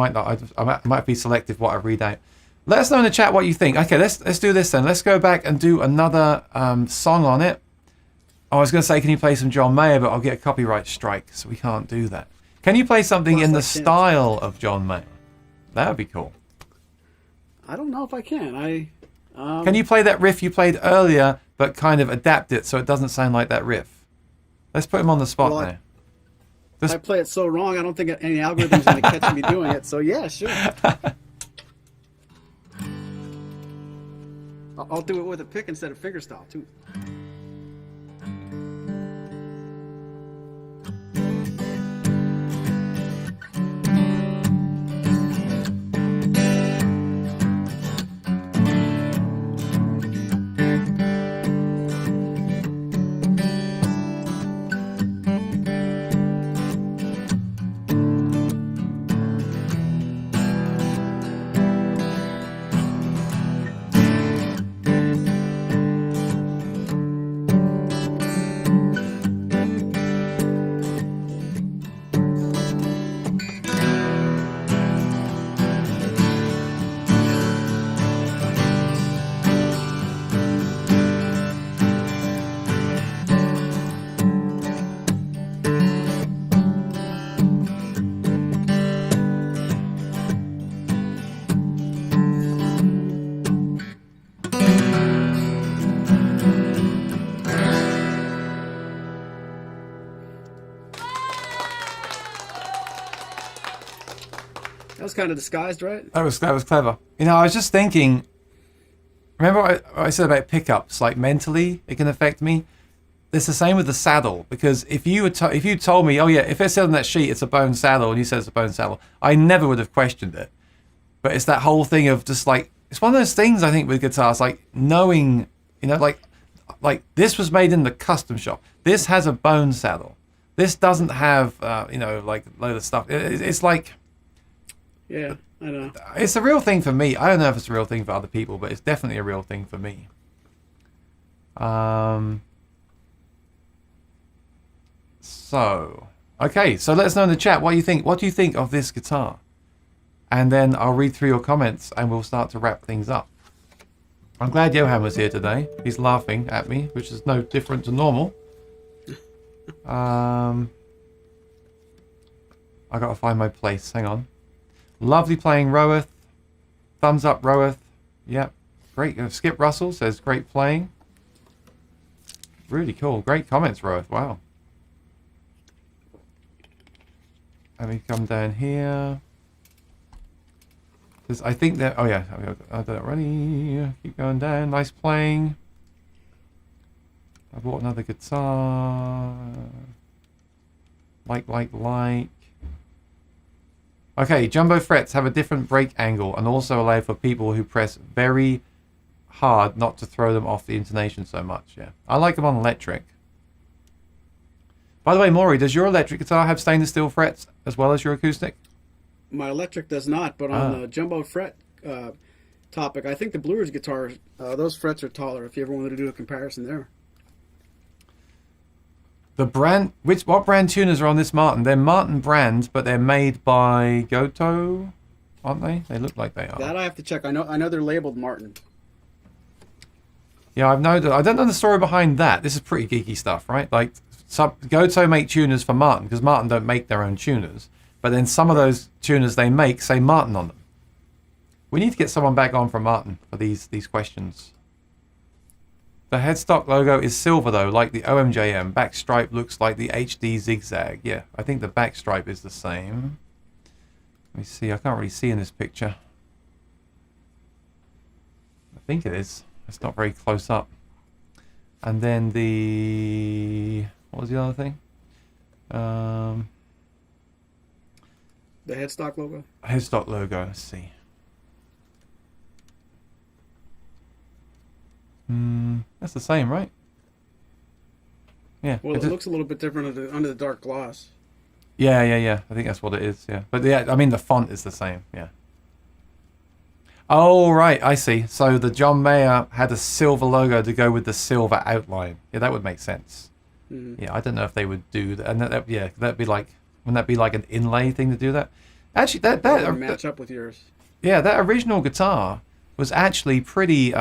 might be selective what I read out. Let us know in the chat what you think. Okay, let's do this then. Let's go back and do another song on it. I was going to say, can you play some John Mayer, but I'll get a copyright strike, so we can't do that. Can you play something in the style of John Mayer? That would be cool. I don't know if I can. Can you play that riff you played earlier, but kind of adapt it so it doesn't sound like that riff? Let's put him on the spot now. I play it so wrong, I don't think any algorithm's going to catch me doing it. So yeah, sure. I'll do it with a pick instead of fingerstyle too. That was kind of disguised, right? That was clever. You know, I was just thinking. Remember what I said about pickups? Like mentally, it can affect me. It's the same with the saddle, because if you told me, oh yeah, if it said on that sheet it's a bone saddle, and you said it's a bone saddle, I never would have questioned it. But it's that whole thing of just like, it's one of those things I think with guitars, like knowing, you know, like this was made in the custom shop. This has a bone saddle. This doesn't have, you know, like a load of stuff. It's like. Yeah, I know. It's a real thing for me. I don't know if it's a real thing for other people, but it's definitely a real thing for me. So, okay. So let us know in the chat what you think. What do you think of this guitar? And then I'll read through your comments and we'll start to wrap things up. I'm glad Johan was here today. He's laughing at me, which is no different to normal. I gotta find my place. Hang on. Lovely playing, Roeth. Thumbs up, Roeth. Yep. Great. Skip Russell says great playing. Really cool. Great comments, Roeth. Wow. Let me come down here. I think that. Oh yeah. I did it already. Keep going down. Nice playing. I bought another guitar. Like. Okay, jumbo frets have a different break angle and also allow for people who press very hard not to throw them off the intonation so much. Yeah, I like them on electric. By the way, Maury, does your electric guitar have stainless steel frets as well as your acoustic? My electric does not, but on the jumbo fret topic, I think the Blue Ridge guitars, those frets are taller, if you ever wanted to do a comparison there. The brand, what brand tuners are on this Martin? They're Martin brand, but they're made by Goto, aren't they? They look like they are. That I have to check. I know they're labeled Martin. Yeah, I don't know the story behind that. This is pretty geeky stuff, right? Like Goto make tuners for Martin, because Martin don't make their own tuners. But then some of those tuners they make say Martin on them. We need to get someone back on from Martin for these questions. The headstock logo is silver though, like the OM-JM. Back stripe looks like the HD zigzag. Yeah, I think the back stripe is the same. Let me see. I can't really see in this picture. I think it is. It's not very close up. And then what was the other thing? The headstock logo. Headstock logo. Let's see. That's the same, right? Yeah. Well, it looks a little bit different under the dark gloss. Yeah. I think that's what it is. Yeah, but yeah, I mean the font is the same. Yeah. Oh right, I see. So the John Mayer had a silver logo to go with the silver outline. Yeah, that would make sense. Mm-hmm. Yeah, I don't know if they would do that. And that'd be like, wouldn't that be like an inlay thing to do that? Actually, that would match up with yours. Yeah, that original guitar was actually pretty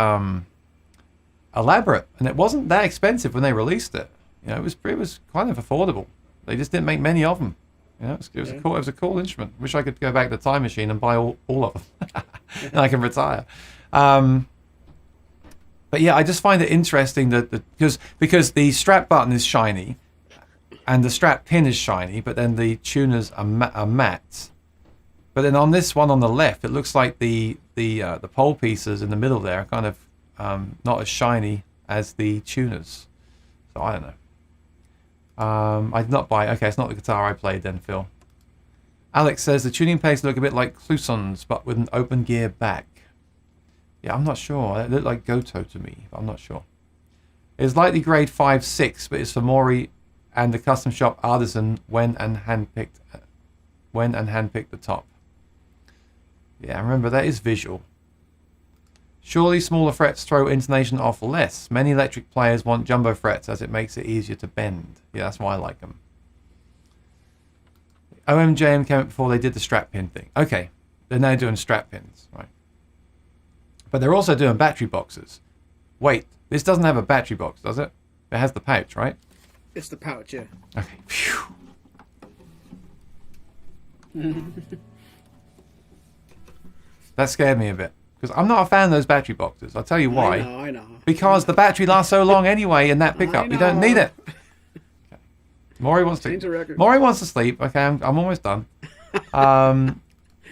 elaborate, and it wasn't that expensive when they released it. You know, it was kind of affordable. They just didn't make many of them. You know, it was a cool instrument. Wish I could go back to the time machine and buy all of them, and I can retire. But yeah, I just find it interesting that because the strap button is shiny, and the strap pin is shiny, but then the tuners are matte. But then on this one on the left, it looks like the pole pieces in the middle there are kind of not as shiny as the tuners. So I don't know. I did not buy. Okay, it's not the guitar I played then, Phil. Alex says the tuning pegs look a bit like Clousons, but with an open gear back. Yeah, I'm not sure. It looked like Goto to me, but I'm not sure. It's likely grade 5-6, but it's for Mori and the custom shop artisan when and handpicked the top. Yeah, remember that is visual. Surely smaller frets throw intonation off less. Many electric players want jumbo frets as it makes it easier to bend. Yeah, that's why I like them. OM-JM came out before they did the strap pin thing. Okay, they're now doing strap pins, right? But they're also doing battery boxes. Wait, this doesn't have a battery box, does it? It has the pouch, right? It's the pouch, yeah. Okay. Phew. That scared me a bit. Because I'm not a fan of those battery boxes. I'll tell you why. I know. Because the battery lasts so long anyway in that pickup. You don't need it. Okay. Maury wants to sleep. Okay, I'm almost done.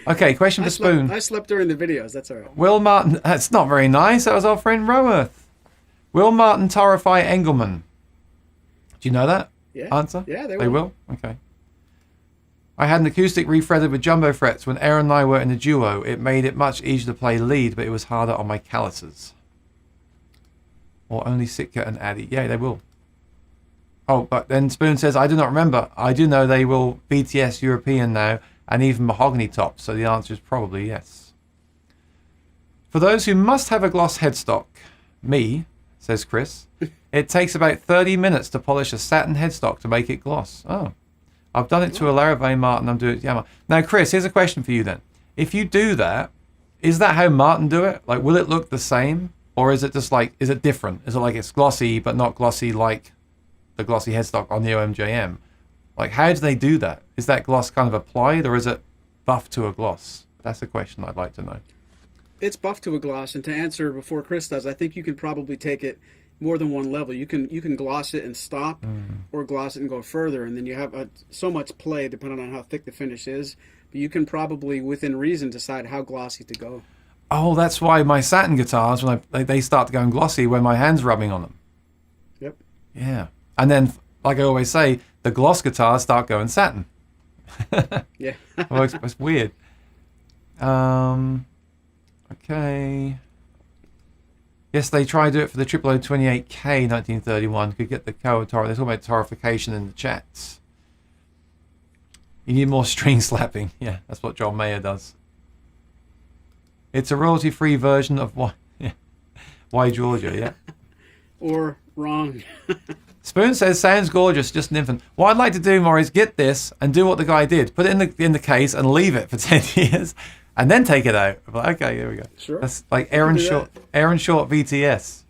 Okay, question for Spoon. I slept during the videos. That's all right. Will Martin... That's not very nice. That was our friend Roworth. Will Martin torify Engelmann? Do you know that answer? Yeah, they will. Okay. I had an acoustic refretted with jumbo frets when Aaron and I were in a duo. It made it much easier to play lead, but it was harder on my calluses. Or only Sitka and Addy. Yeah, they will. Oh, but then Spoon says, I do not remember. I do know they will BTS European now, and even mahogany tops, so the answer is probably yes. For those who must have a gloss headstock, me, says Chris, it takes about 30 minutes to polish a satin headstock to make it gloss. Oh. I've done it to a Larrivée Martin. I'm doing it to Yamaha. Now, Chris, here's a question for you then. If you do that, is that how Martin do it? Like, will it look the same? Or is it just like, is it different? Is it like it's glossy, but not glossy like the glossy headstock on the OM-JM? Like, how do they do that? Is that gloss kind of applied, or is it buffed to a gloss? That's a question I'd like to know. It's buffed to a gloss, and to answer before Chris does, I think you can probably take it more than one level. You can gloss it and stop, or gloss it and go further, and then you have so much play depending on how thick the finish is. But you can probably, within reason, decide how glossy to go. Oh, that's why my satin guitars, when they start going glossy when my hand's rubbing on them. Yep. Yeah. And then, like I always say, the gloss guitars start going satin. Yeah. Well, it's weird. Okay. Yes, they tried to do it for the OM-28K 1931. Could get the Koa Tor. They're talking about torification in the chats. You need more string slapping. Yeah, that's what John Mayer does. It's a royalty-free version of Why Georgia, yeah. Or wrong. Spoon says, sounds gorgeous, just an infant. What I'd like to do, Maurice, get this and do what the guy did. Put it in the case and leave it for 10 years. And then take it out. Like, okay, here we go. Sure. That's like Aaron Short VTS.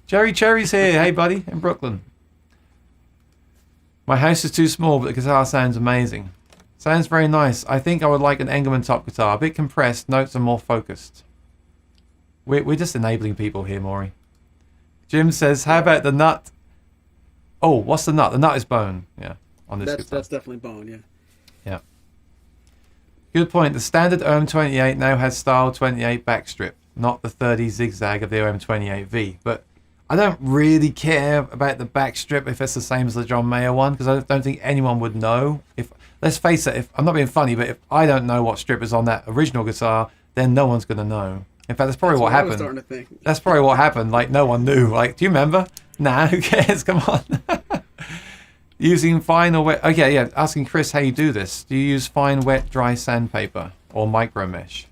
Jerry Cherry's here. Hey, buddy, in Brooklyn. My house is too small, but the guitar sounds amazing. Sounds very nice. I think I would like an Engelmann top guitar. A bit compressed, notes are more focused. We're just enabling people here, Maury. Jim says, how about the nut? Oh, what's the nut? The nut is bone. Yeah, on this guitar. That's definitely bone, yeah. Yeah. Good point. The standard OM-28 now has style 28 backstrip, not the 30 zigzag of the OM-28V. But I don't really care about the backstrip if it's the same as the John Mayer one, because I don't think anyone would know. If let's face it, if I'm not being funny, but if I don't know what strip is on that original guitar, then no one's going to know. In fact, that's probably what happened. I was starting to think. That's probably what happened. Like, no one knew. Like, do you remember? Nah, who cares? Come on. Using fine or wet... Okay, yeah, asking Chris how you do this. Do you use fine, wet, dry sandpaper or micro mesh?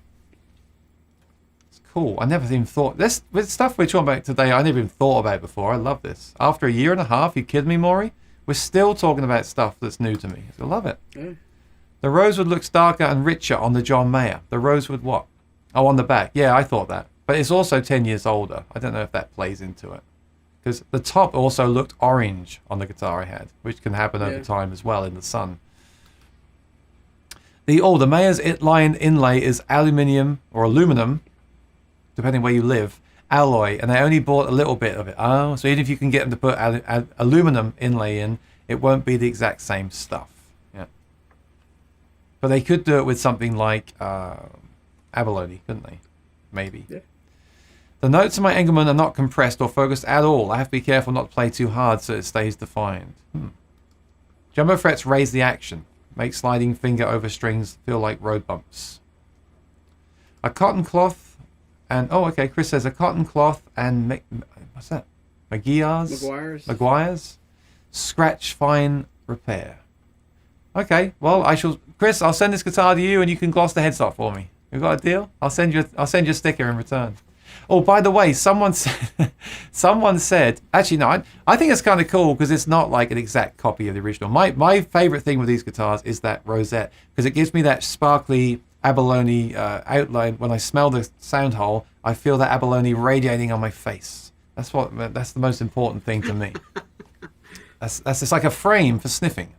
It's cool. I never even thought... This with stuff we're talking about today, I never even thought about before. I love this. After a year and a half, you kidding me, Maury? We're still talking about stuff that's new to me. I love it. Yeah. The rosewood looks darker and richer on the John Mayer. The rosewood what? Oh, on the back. Yeah, I thought that. But it's also 10 years older. I don't know if that plays into it. Because the top also looked orange on the guitar I had, which can happen over time as well in the sun. The Mayer's line inlay is aluminium or aluminum, depending where you live, alloy, and they only bought a little bit of it. Oh, so even if you can get them to put aluminum inlay in, it won't be the exact same stuff. Yeah. But they could do it with something like abalone, couldn't they? Maybe. Yeah. The notes in my Engelmann are not compressed or focused at all. I have to be careful not to play too hard so it stays defined. Jumbo frets raise the action. Make sliding finger over strings feel like road bumps. A cotton cloth and... Oh, okay. Chris says a cotton cloth and... What's that? Maguire's. Scratch fine repair. Okay. Well, I shall... Chris, I'll send this guitar to you and you can gloss the headstock for me. You got a deal? I'll send you a sticker in return. Oh, by the way, someone said, actually, no, I think it's kind of cool because it's not like an exact copy of the original. My favorite thing with these guitars is that rosette because it gives me that sparkly abalone outline. When I smell the sound hole, I feel that abalone radiating on my face. That's the most important thing to me. That's just like a frame for sniffing.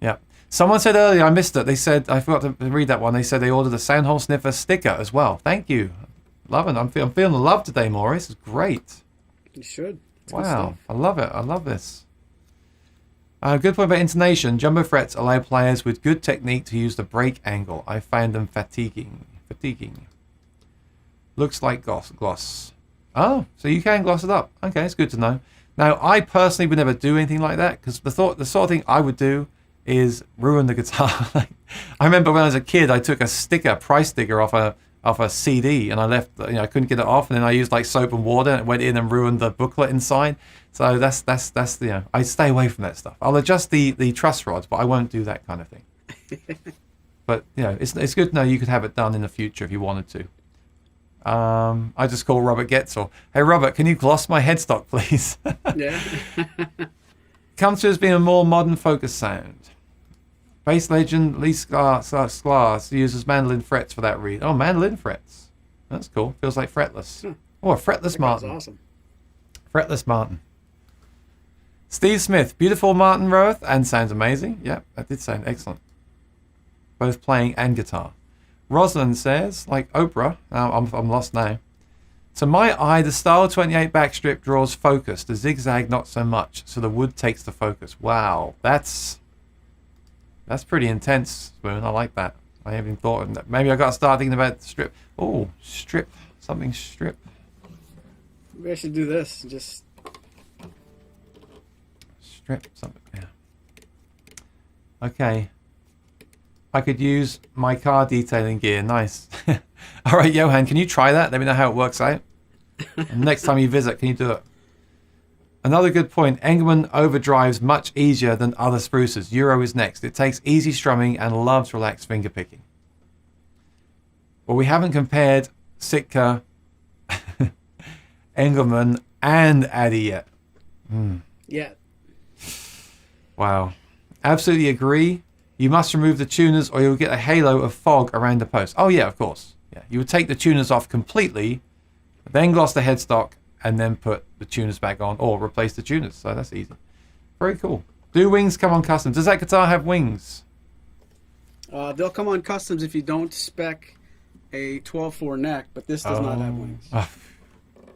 Yeah. Someone said earlier, I missed it. They said, I forgot to read that one. They said they ordered a sound hole sniffer sticker as well. Thank you. Loving it. I'm feeling the love today, Maurice. It's great. You should. It's wow. I love it. I love this. Good point about intonation. Jumbo frets allow players with good technique to use the break angle. I find them fatiguing. Looks like gloss. Oh, so you can gloss it up. Okay, it's good to know. Now, I personally would never do anything like that because the sort of thing I would do is ruin the guitar. I remember when I was a kid, I took a price sticker off a CD and I left, I couldn't get it off, and then I used like soap and water and it went in and ruined the booklet inside. So that's I stay away from that stuff. I'll adjust the truss rods, but I won't do that kind of thing. But it's good to know you could have it done in the future if you wanted to. I just call Robert Getzel. Hey Robert, can you gloss my headstock, please? Yeah. Comes to as being a more modern focus sound. Bass legend Lee Sklar uses mandolin frets for that reason. Oh, mandolin frets. That's cool. Feels like fretless. Oh, a fretless Martin. That's awesome. Fretless Martin. Steve Smith. Beautiful Martin Roth and sounds amazing. Yep, that did sound excellent. Both playing and guitar. Rosalind says, like Oprah. I'm lost now. To my eye, the Style 28 backstrip draws focus. The zigzag not so much. So the wood takes the focus. Wow, that's pretty intense, Spoon. I like that. I haven't even thought of that. Maybe I got to start thinking about the strip. Oh, strip. Something strip. Maybe I should do this. Just strip something. Yeah. Okay. I could use my car detailing gear. Nice. All right, Johan, can you try that? Let me know how it works out. And next time you visit, can you do it? Another good point. Engelmann overdrives much easier than other spruces. Euro is next. It takes easy strumming and loves relaxed finger picking. Well, we haven't compared Sitka, Engelmann, and Addy yet. Yeah. Wow. Absolutely agree. You must remove the tuners or you'll get a halo of fog around the post. Oh, yeah, of course. Yeah, you would take the tuners off completely, then gloss the headstock, and then put the tuners back on or replace the tuners. So that's easy. Very cool. Do wings come on custom? Does that guitar have wings? They'll come on customs if you don't spec a 12/4 neck, but this does not have wings. Oh.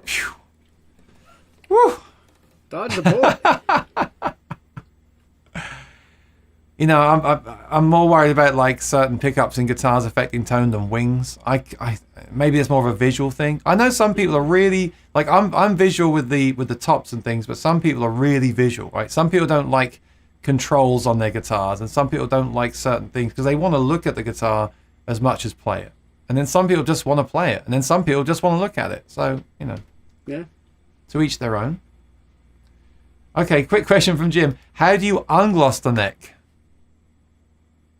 Phew. Woo! Dodge the bullet. You know, I'm more worried about like certain pickups in guitars affecting tone than wings. I maybe it's more of a visual thing. I know some people are really like I'm visual with the tops and things, but some people are really visual, right? Some people don't like controls on their guitars, and some people don't like certain things because they want to look at the guitar as much as play it. And then some people just want to play it, and then some people just want to look at it. So, you know, Yeah. to each their own. Okay, quick question from Jim. How do you ungloss the neck?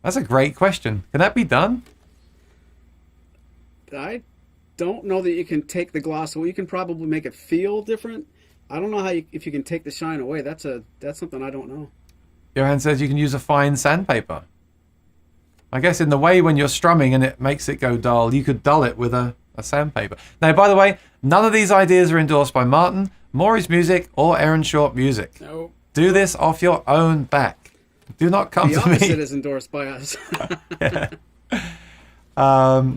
That's a great question. Can that be done? I don't know that you can take the gloss away. You can probably make it feel different. I don't know if you can take the shine away. That's something I don't know. Johan says you can use a fine sandpaper. I guess in the way when you're strumming and it makes it go dull, you could dull it with a sandpaper. Now, by the way, none of these ideas are endorsed by Martin, Maury's Music, or Aaron Short Music. No. Do this off your own back. Do not come The to me. opposite is endorsed by us.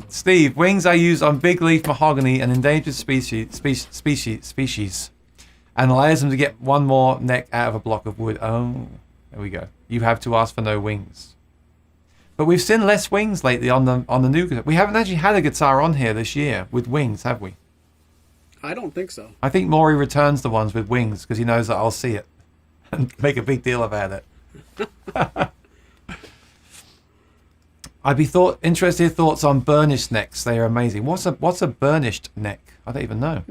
Steve, wings I use on big leaf mahogany, an endangered species, and allows them to get one more neck out of a block of wood. Oh, there we go. You have to ask for no wings. But we've seen less wings lately on the new guitar. We haven't actually had a guitar on here this year with wings, have we? I don't think so. I think Maury returns the ones with wings because he knows that I'll see it and make a big deal about it. I'd be interested thoughts on burnished necks. They are amazing. What's a burnished neck? I don't even know.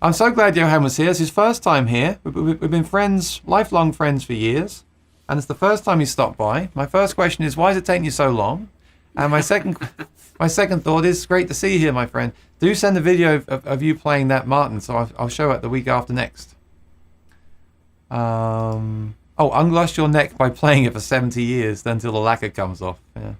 I'm so glad Johan was here. It's his first time here. We've been friends, lifelong friends for years, and it's the first time he stopped by. My first question is, why is it taking you so long? And my second thought is, great to see you here, my friend. Do send a video of you playing that Martin, so I'll show it the week after next. Ungloss your neck by playing it for 70 years, then till the lacquer comes off. Yeah.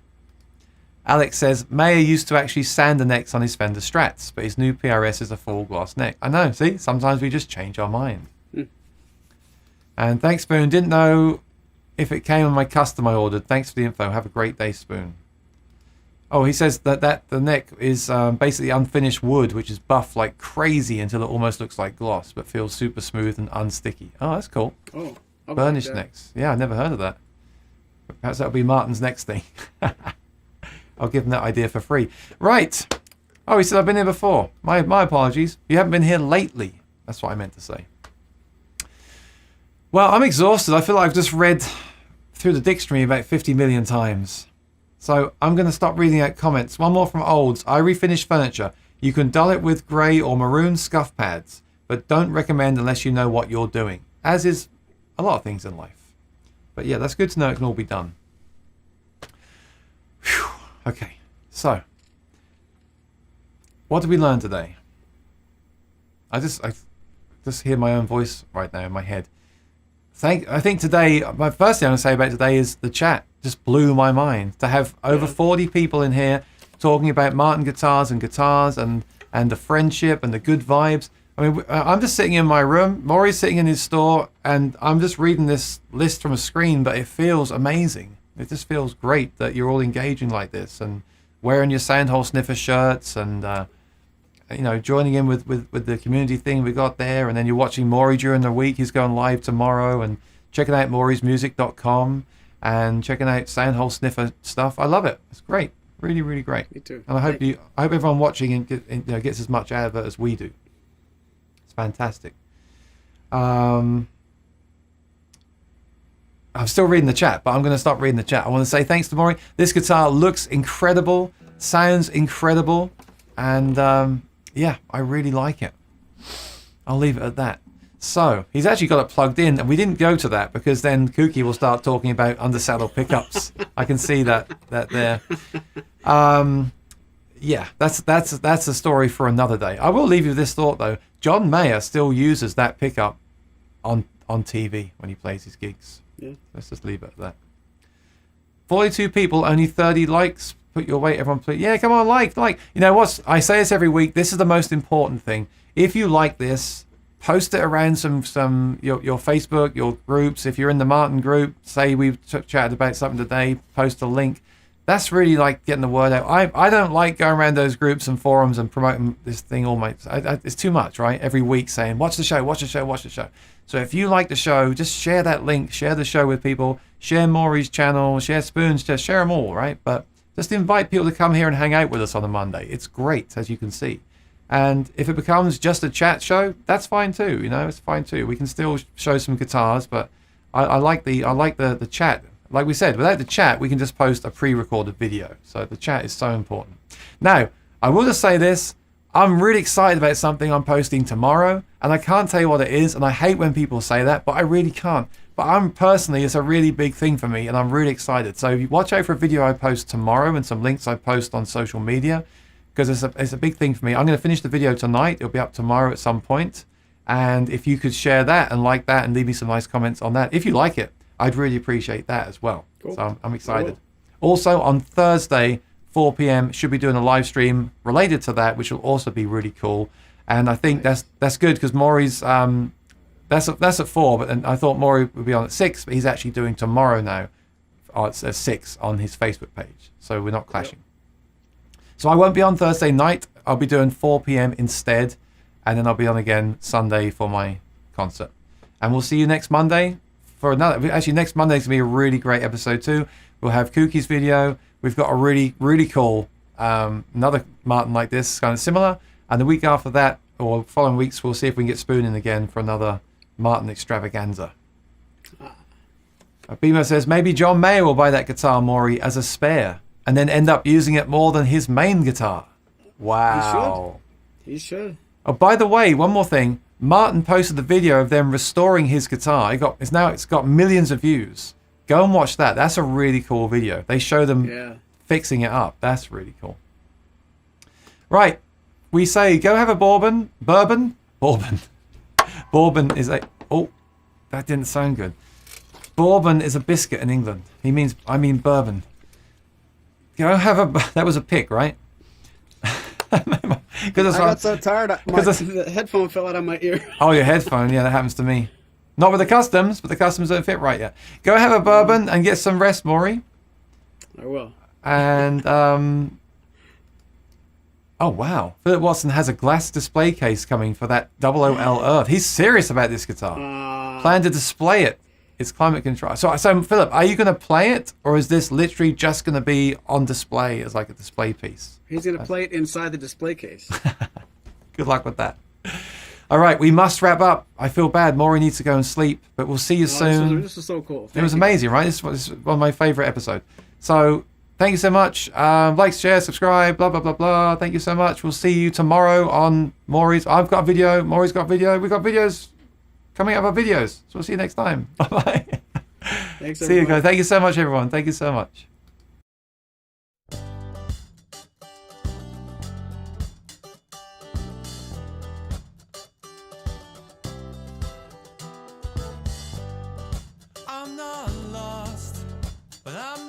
Alex says, Mayer used to actually sand the necks on his Fender Strats, but his new PRS is a full gloss neck. I know, see? Sometimes we just change our mind. And thanks, Spoon. Didn't know if it came on my custom I ordered. Thanks for the info. Have a great day, Spoon. Oh, he says that the neck is basically unfinished wood, which is buffed like crazy until it almost looks like gloss, but feels super smooth and unsticky. Oh, that's cool. Oh, I'll Burnished like that. necks. Yeah, I never heard of that. Perhaps that'll be Martin's next thing. I'll give him that idea for free. Right. Oh, he said I've been here before. My apologies. You haven't been here lately. That's what I meant to say. Well, I'm exhausted. I feel like I've just read through the dictionary about 50 million times. So I'm going to stop reading out comments. One more from Olds. I refinished furniture. You can dull it with grey or maroon scuff pads, but don't recommend unless you know what you're doing. As is a lot of things in life. But yeah, that's good to know it can all be done. Whew. Okay, so what did we learn today? I just hear my own voice right now in my head. I think today, my first thing I'm going to say about today is the chat just blew my mind. To have over 40 people in here talking about Martin guitars and the friendship and the good vibes. I mean, I'm just sitting in my room, Maury's sitting in his store, and I'm just reading this list from a screen, but it feels amazing. It just feels great that you're all engaging like this and wearing your Soundhole Sniffer shirts and, joining in with the community thing we got there. And then you're watching Maury during the week. He's going live tomorrow and checking out maurysmusic.com and checking out Soundhole Sniffer stuff. I love it. It's great. Really, really great. Me too. And I hope everyone watching gets as much out of it as we do. It's fantastic. I'm still reading the chat, but I'm going to stop reading the chat. I want to say thanks to Maury. This guitar looks incredible, sounds incredible, and I really like it. I'll leave it at that. So, he's actually got it plugged in, and we didn't go to that because then Kooky will start talking about undersaddle pickups. I can see that there. That's a story for another day. I will leave you with this thought, though. John Mayer still uses that pickup on TV when he plays his gigs. Yeah. Let's just leave it at that. 42 people, only 30 likes. Put your weight, everyone, please. Yeah, come on, like. You know what? I say this every week. This is the most important thing. If you like this, post it around your Facebook, your groups. If you're in the Martin group, say we've chatted about something today, post a link. That's really like getting the word out. I don't like going around those groups and forums and promoting this thing almost. It's too much, right? Every week saying, watch the show, watch the show, watch the show. So if you like the show, just share that link, share the show with people, share Maury's channel, share Spoon's, just share them all, right? But just invite people to come here and hang out with us on a Monday. It's great, as you can see. And if it becomes just a chat show, that's fine too. You know, it's fine too. We can still show some guitars, but I like the chat. Like we said, without the chat, we can just post a pre-recorded video. So the chat is so important. Now, I will just say this. I'm really excited about something I'm posting tomorrow, and I can't tell you what it is, and I hate when people say that, but I really can't. But I'm personally, it's a really big thing for me, and I'm really excited. So you watch out for a video I post tomorrow and some links I post on social media, because it's a big thing for me. I'm going to finish the video tonight. It'll be up tomorrow at some point. And if you could share that and like that and leave me some nice comments on that, if you like it, I'd really appreciate that as well. Cool. So I'm excited. Cool. Also on Thursday, 4 p.m. should be doing a live stream related to that, which will also be really cool. And I think that's good because Maury's that's at 4, but then I thought Maury would be on at 6, but he's actually doing tomorrow now. It's at 6 on his Facebook page, so we're not clashing. Yep. So I won't be on Thursday night. I'll be doing 4 p.m. instead, and then I'll be on again Sunday for my concert. And we'll see you next Monday for another. Actually, next Monday's gonna be a really great episode too. We'll have Kookie's video. We've got a really cool another Martin like this, kind of similar. And the week after that, or following weeks, we'll see if we can get Spoon in again for another Martin extravaganza. Beamer says maybe John Mayer will buy that guitar, Maury, as a spare, and then end up using it more than his main guitar. Wow. He should. Oh, by the way, one more thing. Martin posted the video of them restoring his guitar. It's got millions of views. Go and watch that. That's a really cool video. They show them fixing it up. That's really cool. Right. We say go have a bourbon. Bourbon is a... Oh, that didn't sound good. Bourbon is a biscuit in England. I mean bourbon. Go have a... That was a pick, right? I got so tired. The headphone fell out of my ear. Oh, your headphone. Yeah, that happens to me. Not with the customs, but the customs don't fit right yet. Go have a bourbon and get some rest, Maury. I will. And, oh, wow. Philip Watson has a glass display case coming for that 00L Earth. He's serious about this guitar. Plan to display it. It's climate control. So, Philip, are you going to play it? Or is this literally just going to be on display as like a display piece? He's going to play it inside the display case. Good luck with that. All right, we must wrap up. I feel bad. Maury needs to go and sleep, but we'll see you soon. This was so cool. It was amazing, right? This was one of my favorite episodes. So thank you so much. Like, share, subscribe, blah, blah, blah, blah. Thank you so much. We'll see you tomorrow on Maury's. I've got a video. Maury's got a video. We've got videos coming out of our videos. So we'll see you next time. Bye-bye. Thanks, see you guys. Thank you so much, everyone. Thank you so much. I'm not lost, but I'm